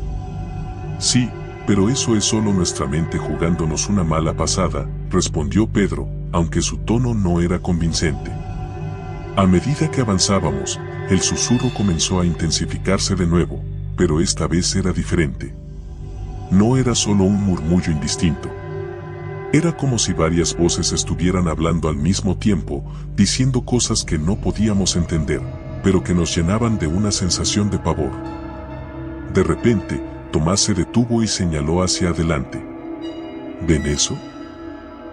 B: «Sí, pero eso es solo nuestra mente jugándonos una mala pasada», respondió Pedro, aunque su tono no era convincente. A medida que avanzábamos, el susurro comenzó a intensificarse de nuevo, pero esta vez era diferente. No era solo un murmullo indistinto. Era como si varias voces estuvieran hablando al mismo tiempo, diciendo cosas que no podíamos entender, pero que nos llenaban de una sensación de pavor. De repente, Tomás se detuvo y señaló hacia adelante. ¿Ven eso?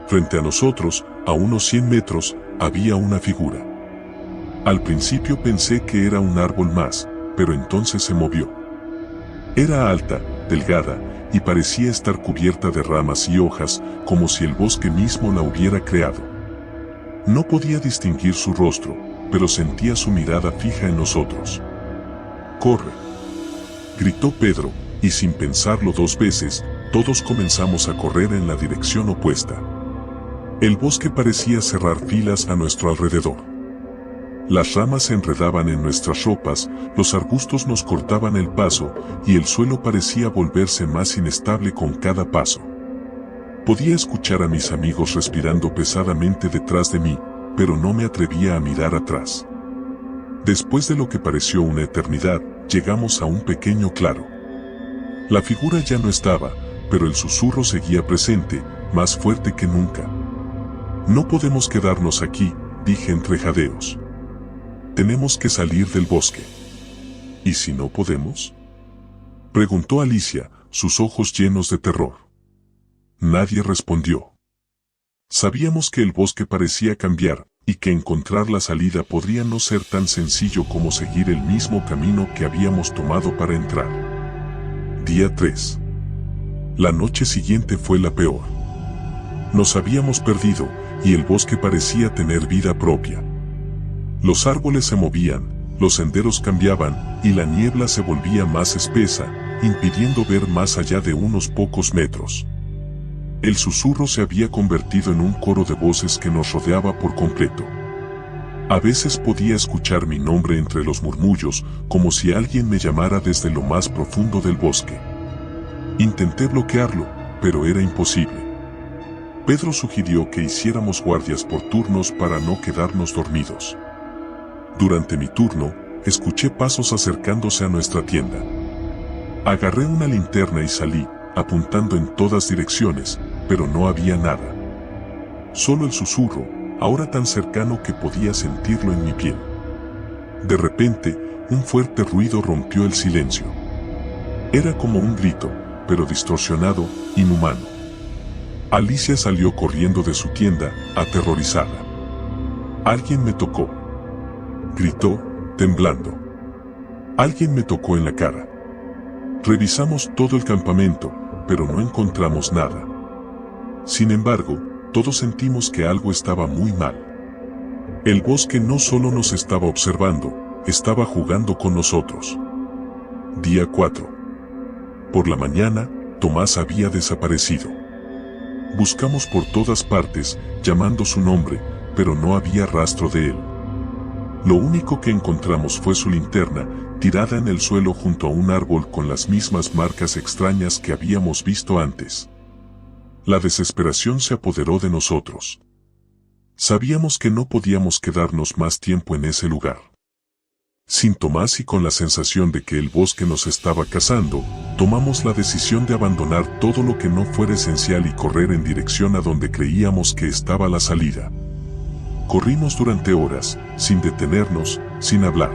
B: Frente a nosotros, a unos 100 metros, había una figura. Al principio pensé que era un árbol más, pero entonces se movió. Era alta, delgada, y parecía estar cubierta de ramas y hojas, como si el bosque mismo la hubiera creado. No podía distinguir su rostro, pero sentía su mirada fija en nosotros. «¡Corre!», gritó Pedro, y sin pensarlo 2 veces, todos comenzamos a correr en la dirección opuesta. El bosque parecía cerrar filas a nuestro alrededor. Las ramas se enredaban en nuestras ropas, los arbustos nos cortaban el paso, y el suelo parecía volverse más inestable con cada paso. Podía escuchar a mis amigos respirando pesadamente detrás de mí, pero no me atrevía a mirar atrás. Después de lo que pareció una eternidad, llegamos a un pequeño claro. La figura ya no estaba, pero el susurro seguía presente, más fuerte que nunca. «No podemos quedarnos aquí», dije entre jadeos. «Tenemos que salir del bosque». «¿Y si no podemos?», preguntó Alicia, sus ojos llenos de terror. Nadie respondió. Sabíamos que el bosque parecía cambiar, y que encontrar la salida podría no ser tan sencillo como seguir el mismo camino que habíamos tomado para entrar. Día 3. La noche siguiente fue la peor. Nos habíamos perdido, y el bosque parecía tener vida propia. Los árboles se movían, los senderos cambiaban, y la niebla se volvía más espesa, impidiendo ver más allá de unos pocos metros. El susurro se había convertido en un coro de voces que nos rodeaba por completo. A veces podía escuchar mi nombre entre los murmullos, como si alguien me llamara desde lo más profundo del bosque. Intenté bloquearlo, pero era imposible. Pedro sugirió que hiciéramos guardias por turnos para no quedarnos dormidos. Durante mi turno, escuché pasos acercándose a nuestra tienda. Agarré una linterna y salí, apuntando en todas direcciones, pero no había nada. Solo el susurro, ahora tan cercano que podía sentirlo en mi piel. De repente, un fuerte ruido rompió el silencio. Era como un grito, pero distorsionado, inhumano. Alicia salió corriendo de su tienda, aterrorizada. «Alguien me tocó», gritó, temblando. «Alguien me tocó en la cara». Revisamos todo el campamento, pero no encontramos nada. Sin embargo, todos sentimos que algo estaba muy mal. El bosque no solo nos estaba observando, estaba jugando con nosotros. Día 4. Por la mañana, Tomás había desaparecido. Buscamos por todas partes, llamando su nombre, pero no había rastro de él. Lo único que encontramos fue su linterna, tirada en el suelo junto a un árbol con las mismas marcas extrañas que habíamos visto antes. La desesperación se apoderó de nosotros. Sabíamos que no podíamos quedarnos más tiempo en ese lugar. Sin Tomás y con la sensación de que el bosque nos estaba cazando, tomamos la decisión de abandonar todo lo que no fuera esencial y correr en dirección a donde creíamos que estaba la salida. Corrimos durante horas, sin detenernos, sin hablar.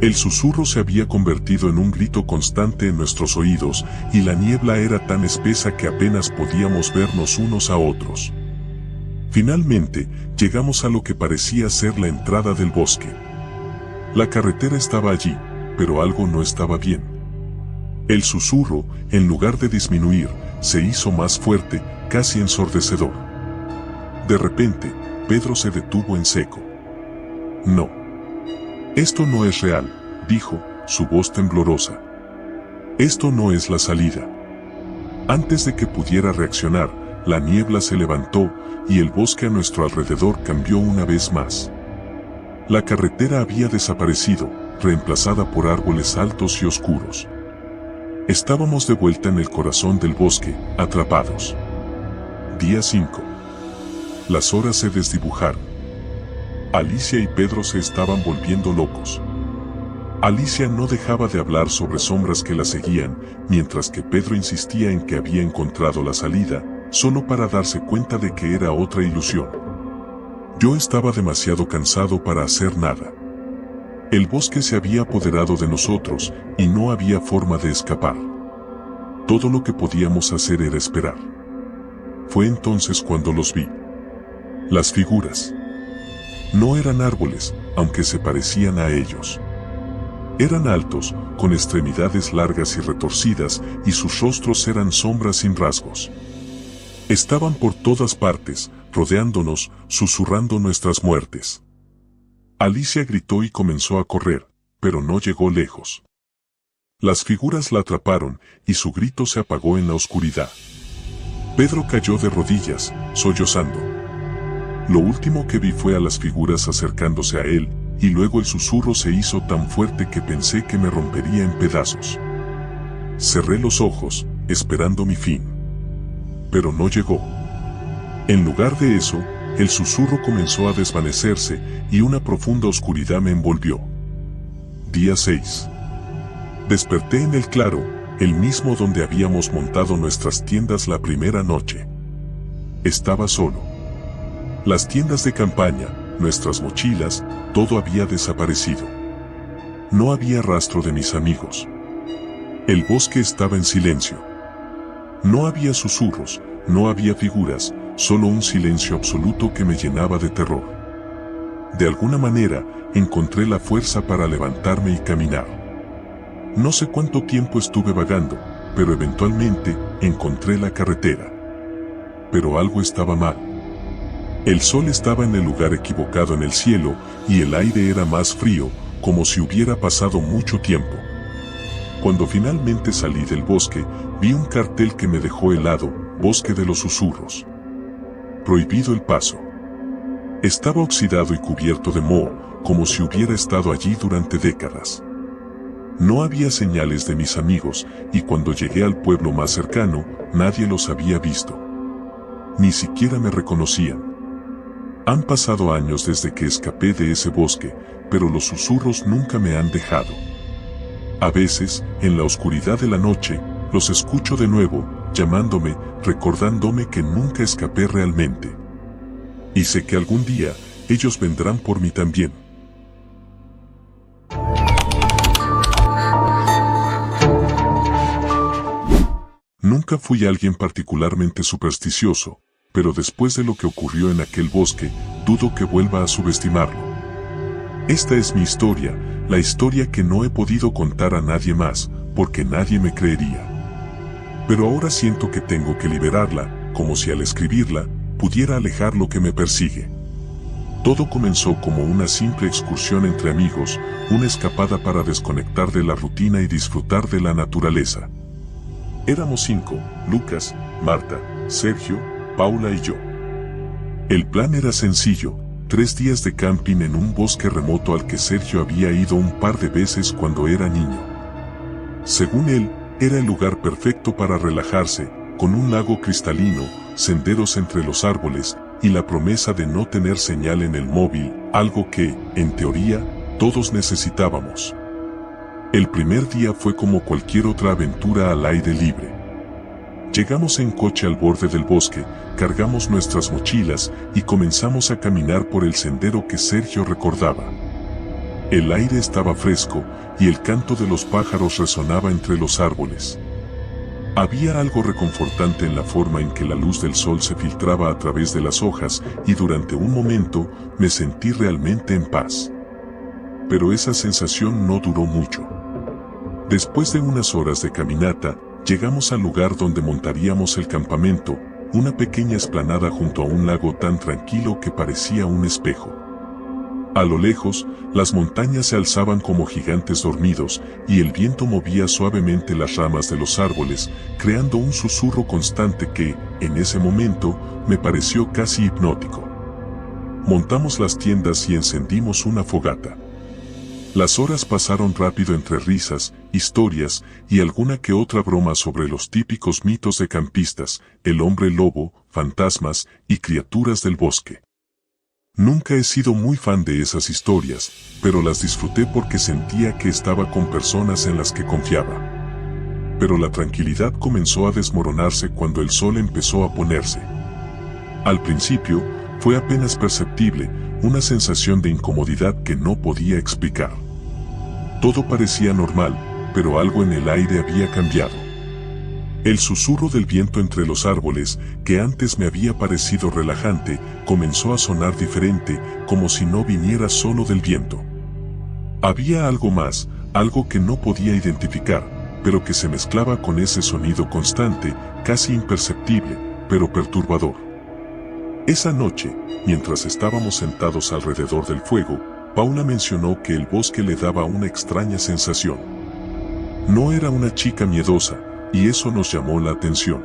B: El susurro se había convertido en un grito constante en nuestros oídos y la niebla era tan espesa que apenas podíamos vernos unos a otros. Finalmente, llegamos a lo que parecía ser la entrada del bosque. La carretera estaba allí, pero algo no estaba bien. El susurro, en lugar de disminuir, se hizo más fuerte, casi ensordecedor. De repente, Pedro se detuvo en seco. No. Esto no es real, dijo, su voz temblorosa. Esto no es la salida. Antes de que pudiera reaccionar, la niebla se levantó y el bosque a nuestro alrededor cambió una vez más. La carretera había desaparecido, reemplazada por árboles altos y oscuros. Estábamos de vuelta en el corazón del bosque, atrapados. Día 5. Las horas se desdibujaron. Alicia y Pedro se estaban volviendo locos. Alicia no dejaba de hablar sobre sombras que la seguían, mientras que Pedro insistía en que había encontrado la salida, solo para darse cuenta de que era otra ilusión. Yo estaba demasiado cansado para hacer nada. El bosque se había apoderado de nosotros y no había forma de escapar. Todo lo que podíamos hacer era esperar. Fue entonces cuando los vi. Las figuras. No eran árboles, aunque se parecían a ellos. Eran altos, con extremidades largas y retorcidas, y sus rostros eran sombras sin rasgos. Estaban por todas partes, rodeándonos, susurrando nuestras muertes. Alicia gritó y comenzó a correr, pero no llegó lejos. Las figuras la atraparon, y su grito se apagó en la oscuridad. Pedro cayó de rodillas, sollozando. Lo último que vi fue a las figuras acercándose a él, y luego el susurro se hizo tan fuerte que pensé que me rompería en pedazos. Cerré los ojos, esperando mi fin. Pero no llegó. En lugar de eso, el susurro comenzó a desvanecerse y una profunda oscuridad me envolvió. Día 6. Desperté en el claro, el mismo donde habíamos montado nuestras tiendas la primera noche. Estaba solo. Las tiendas de campaña, nuestras mochilas, todo había desaparecido. No había rastro de mis amigos. El bosque estaba en silencio. No había susurros, no había figuras, solo un silencio absoluto que me llenaba de terror. De alguna manera, encontré la fuerza para levantarme y caminar. No sé cuánto tiempo estuve vagando, pero eventualmente encontré la carretera. Pero algo estaba mal. El sol estaba en el lugar equivocado en el cielo y el aire era más frío, como si hubiera pasado mucho tiempo. Cuando finalmente salí del bosque, vi un cartel que me dejó helado: Bosque de los Susurros. Prohibido el paso. Estaba oxidado y cubierto de moho, como si hubiera estado allí durante décadas. No había señales de mis amigos, y cuando llegué al pueblo más cercano, nadie los había visto. Ni siquiera me reconocían. Han pasado años desde que escapé de ese bosque, pero los susurros nunca me han dejado. A veces, en la oscuridad de la noche, los escucho de nuevo, llamándome, recordándome que nunca escapé realmente. Y sé que algún día, ellos vendrán por mí también. Nunca fui alguien particularmente supersticioso, pero después de lo que ocurrió en aquel bosque, dudo que vuelva a subestimarlo. Esta es mi historia, la historia que no he podido contar a nadie más, porque nadie me creería. Pero ahora siento que tengo que liberarla, como si al escribirla, pudiera alejar lo que me persigue. Todo comenzó como una simple excursión entre amigos, una escapada para desconectar de la rutina y disfrutar de la naturaleza. Éramos 5, Lucas, Marta, Sergio, Paula y yo. El plan era sencillo: 3 días de camping en un bosque remoto al que Sergio había ido un par de veces cuando era niño. Según él, era el lugar perfecto para relajarse, con un lago cristalino, senderos entre los árboles, y la promesa de no tener señal en el móvil, algo que, en teoría, todos necesitábamos. El primer día fue como cualquier otra aventura al aire libre. Llegamos en coche al borde del bosque, cargamos nuestras mochilas y comenzamos a caminar por el sendero que Sergio recordaba. El aire estaba fresco y el canto de los pájaros resonaba entre los árboles. Había algo reconfortante en la forma en que la luz del sol se filtraba a través de las hojas y durante un momento me sentí realmente en paz. Pero esa sensación no duró mucho. Después de unas horas de caminata, llegamos al lugar donde montaríamos el campamento, una pequeña explanada junto a un lago tan tranquilo que parecía un espejo. A lo lejos, las montañas se alzaban como gigantes dormidos y el viento movía suavemente las ramas de los árboles, creando un susurro constante que, en ese momento, me pareció casi hipnótico. Montamos las tiendas y encendimos una fogata. Las horas pasaron rápido entre risas, historias y alguna que otra broma sobre los típicos mitos de campistas, el hombre lobo, fantasmas y criaturas del bosque. Nunca he sido muy fan de esas historias, pero las disfruté porque sentía que estaba con personas en las que confiaba. Pero la tranquilidad comenzó a desmoronarse cuando el sol empezó a ponerse. Al principio, fue apenas perceptible, una sensación de incomodidad que no podía explicar. Todo parecía normal, pero algo en el aire había cambiado. El susurro del viento entre los árboles, que antes me había parecido relajante, comenzó a sonar diferente, como si no viniera solo del viento. Había algo más, algo que no podía identificar, pero que se mezclaba con ese sonido constante, casi imperceptible, pero perturbador. Esa noche, mientras estábamos sentados alrededor del fuego, Paula mencionó que el bosque le daba una extraña sensación. No era una chica miedosa, y eso nos llamó la atención.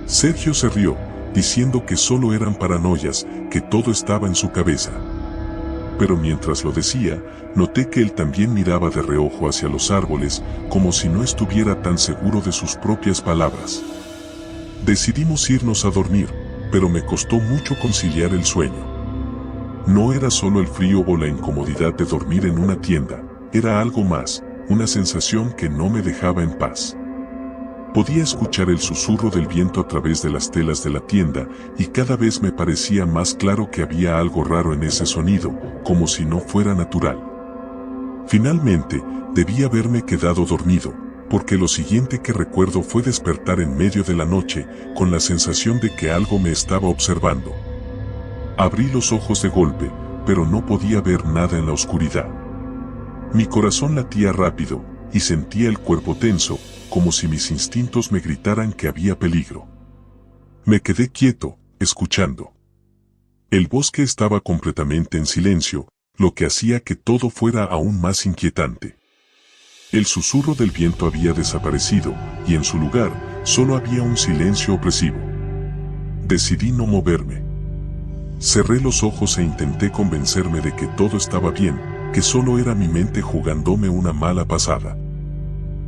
B: Sergio se rió, diciendo que solo eran paranoias, que todo estaba en su cabeza. Pero mientras lo decía, noté que él también miraba de reojo hacia los árboles, como si no estuviera tan seguro de sus propias palabras. Decidimos irnos a dormir, pero me costó mucho conciliar el sueño. No era solo el frío o la incomodidad de dormir en una tienda, era algo más, una sensación que no me dejaba en paz. Podía escuchar el susurro del viento a través de las telas de la tienda y cada vez me parecía más claro que había algo raro en ese sonido, como si no fuera natural. Finalmente, debí haberme quedado dormido, porque lo siguiente que recuerdo fue despertar en medio de la noche con la sensación de que algo me estaba observando. Abrí los ojos de golpe, pero no podía ver nada en la oscuridad. Mi corazón latía rápido, y sentía el cuerpo tenso, como si mis instintos me gritaran que había peligro. Me quedé quieto, escuchando. El bosque estaba completamente en silencio, lo que hacía que todo fuera aún más inquietante. El susurro del viento había desaparecido, y en su lugar, solo había un silencio opresivo. Decidí no moverme. Cerré los ojos e intenté convencerme de que todo estaba bien, que solo era mi mente jugándome una mala pasada.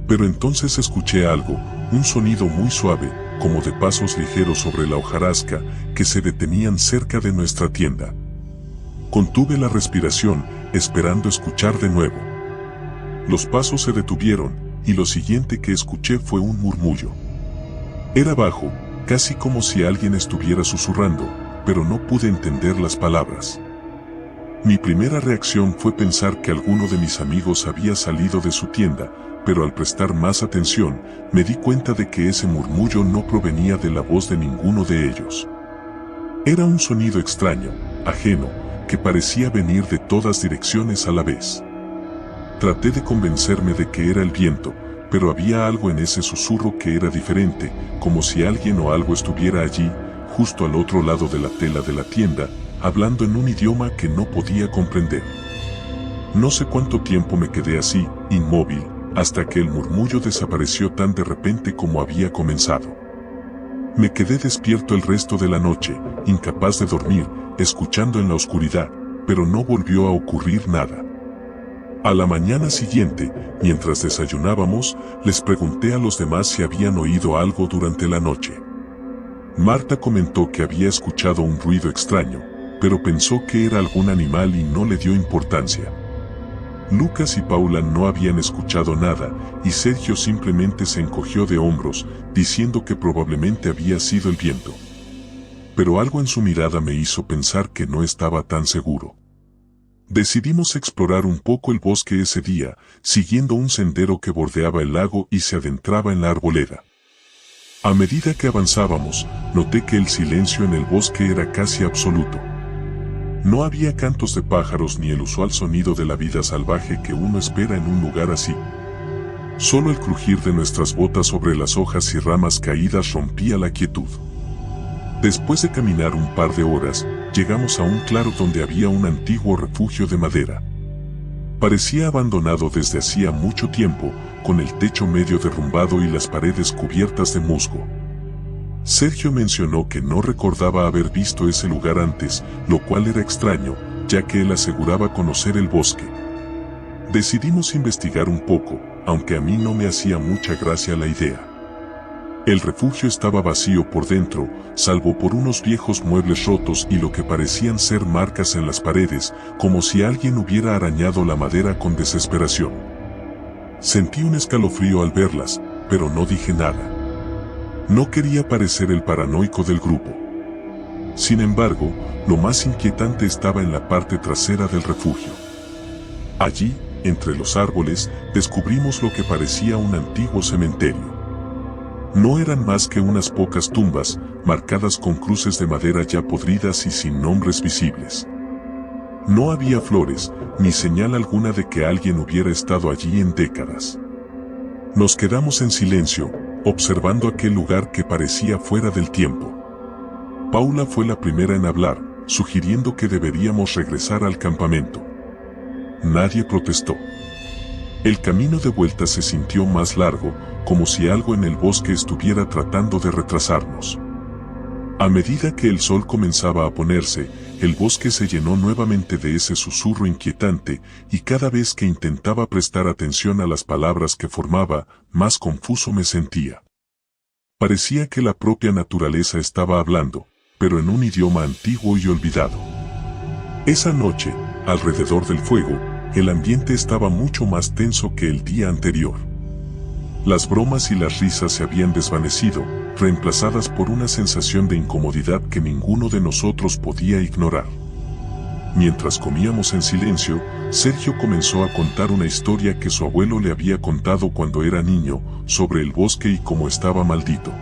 B: Pero entonces escuché algo, un sonido muy suave, como de pasos ligeros sobre la hojarasca, que se detenían cerca de nuestra tienda. Contuve la respiración, esperando escuchar de nuevo. Los pasos se detuvieron, y lo siguiente que escuché fue un murmullo. Era bajo, casi como si alguien estuviera susurrando, pero no pude entender las palabras. Mi primera reacción fue pensar que alguno de mis amigos había salido de su tienda, pero al prestar más atención, me di cuenta de que ese murmullo no provenía de la voz de ninguno de ellos. Era un sonido extraño, ajeno, que parecía venir de todas direcciones a la vez. Traté de convencerme de que era el viento, pero había algo en ese susurro que era diferente, como si alguien o algo estuviera allí, justo al otro lado de la tela de la tienda, hablando en un idioma que no podía comprender. No sé cuánto tiempo me quedé así, inmóvil, hasta que el murmullo desapareció tan de repente como había comenzado. Me quedé despierto el resto de la noche, incapaz de dormir, escuchando en la oscuridad, pero no volvió a ocurrir nada. A la mañana siguiente, mientras desayunábamos, les pregunté a los demás si habían oído algo durante la noche. Marta comentó que había escuchado un ruido extraño, pero pensó que era algún animal y no le dio importancia. Lucas y Paula no habían escuchado nada, y Sergio simplemente se encogió de hombros, diciendo que probablemente había sido el viento. Pero algo en su mirada me hizo pensar que no estaba tan seguro. Decidimos explorar un poco el bosque ese día, siguiendo un sendero que bordeaba el lago y se adentraba en la arboleda. A medida que avanzábamos, noté que el silencio en el bosque era casi absoluto. No había cantos de pájaros ni el usual sonido de la vida salvaje que uno espera en un lugar así. Solo el crujir de nuestras botas sobre las hojas y ramas caídas rompía la quietud. Después de caminar un par de horas, llegamos a un claro donde había un antiguo refugio de madera. Parecía abandonado desde hacía mucho tiempo, con el techo medio derrumbado y las paredes cubiertas de musgo. Sergio mencionó que no recordaba haber visto ese lugar antes, lo cual era extraño, ya que él aseguraba conocer el bosque. Decidimos investigar un poco, aunque a mí no me hacía mucha gracia la idea. El refugio estaba vacío por dentro, salvo por unos viejos muebles rotos y lo que parecían ser marcas en las paredes, como si alguien hubiera arañado la madera con desesperación. Sentí un escalofrío al verlas, pero no dije nada. No quería parecer el paranoico del grupo. Sin embargo, lo más inquietante estaba en la parte trasera del refugio. Allí, entre los árboles, descubrimos lo que parecía un antiguo cementerio. No eran más que unas pocas tumbas, marcadas con cruces de madera ya podridas y sin nombres visibles. No había flores, ni señal alguna de que alguien hubiera estado allí en décadas. Nos quedamos en silencio, observando aquel lugar que parecía fuera del tiempo. Paula fue la primera en hablar, sugiriendo que deberíamos regresar al campamento. Nadie protestó. El camino de vuelta se sintió más largo, como si algo en el bosque estuviera tratando de retrasarnos. A medida que el sol comenzaba a ponerse, el bosque se llenó nuevamente de ese susurro inquietante, y cada vez que intentaba prestar atención a las palabras que formaba, más confuso me sentía. Parecía que la propia naturaleza estaba hablando, pero en un idioma antiguo y olvidado. Esa noche, alrededor del fuego, el ambiente estaba mucho más tenso que el día anterior. Las bromas y las risas se habían desvanecido, reemplazadas por una sensación de incomodidad que ninguno de nosotros podía ignorar. Mientras comíamos en silencio, Sergio comenzó a contar una historia que su abuelo le había contado cuando era niño, sobre el bosque y cómo estaba maldito.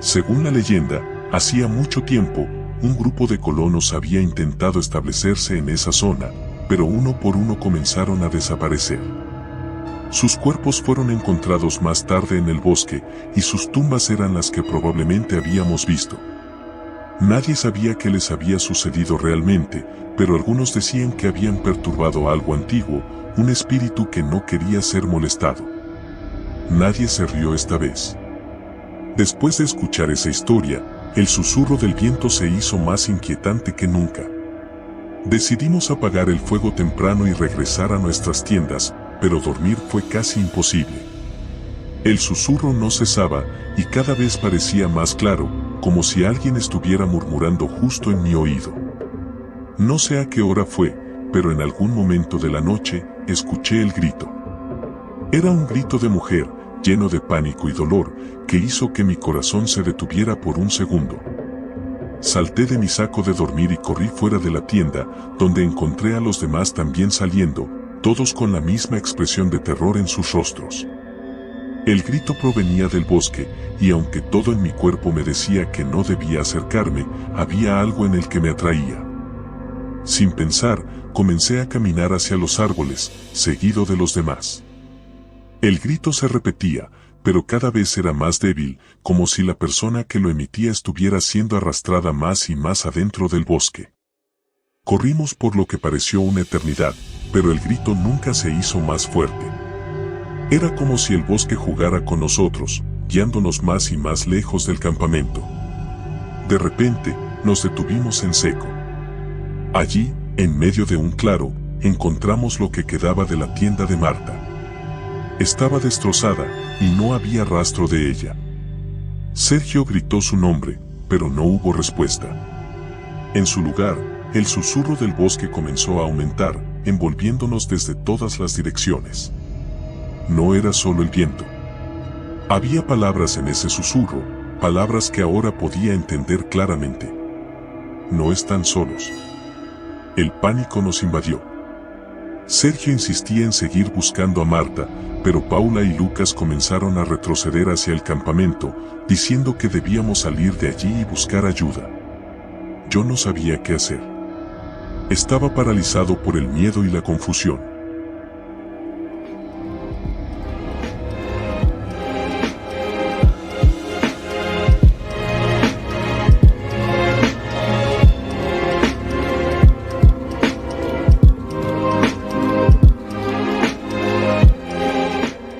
B: Según la leyenda, hacía mucho tiempo, un grupo de colonos había intentado establecerse en esa zona, pero uno por uno comenzaron a desaparecer. Sus cuerpos fueron encontrados más tarde en el bosque, y sus tumbas eran las que probablemente habíamos visto. Nadie sabía qué les había sucedido realmente, pero algunos decían que habían perturbado algo antiguo, un espíritu que no quería ser molestado. Nadie se rió esta vez. Después de escuchar esa historia, el susurro del viento se hizo más inquietante que nunca. Decidimos apagar el fuego temprano y regresar a nuestras tiendas, pero dormir fue casi imposible. El susurro no cesaba, y cada vez parecía más claro, como si alguien estuviera murmurando justo en mi oído. No sé a qué hora fue, pero en algún momento de la noche, escuché el grito. Era un grito de mujer, lleno de pánico y dolor, que hizo que mi corazón se detuviera por un segundo. Salté de mi saco de dormir y corrí fuera de la tienda, donde encontré a los demás también saliendo, todos con la misma expresión de terror en sus rostros. El grito provenía del bosque, y aunque todo en mi cuerpo me decía que no debía acercarme, había algo en el que me atraía. Sin pensar, comencé a caminar hacia los árboles, seguido de los demás. El grito se repetía, pero cada vez era más débil, como si la persona que lo emitía estuviera siendo arrastrada más y más adentro del bosque. Corrimos por lo que pareció una eternidad, pero el grito nunca se hizo más fuerte. Era como si el bosque jugara con nosotros, guiándonos más y más lejos del campamento. De repente, nos detuvimos en seco. Allí, en medio de un claro, encontramos lo que quedaba de la tienda de Marta. Estaba destrozada, y no había rastro de ella. Sergio gritó su nombre, pero no hubo respuesta. En su lugar, el susurro del bosque comenzó a aumentar, envolviéndonos desde todas las direcciones. No era solo el viento. Había palabras en ese susurro, palabras que ahora podía entender claramente. No están solos. El pánico nos invadió. Sergio insistía en seguir buscando a Marta, pero Paula y Lucas comenzaron a retroceder hacia el campamento, diciendo que debíamos salir de allí y buscar ayuda. Yo no sabía qué hacer. Estaba paralizado por el miedo y la confusión.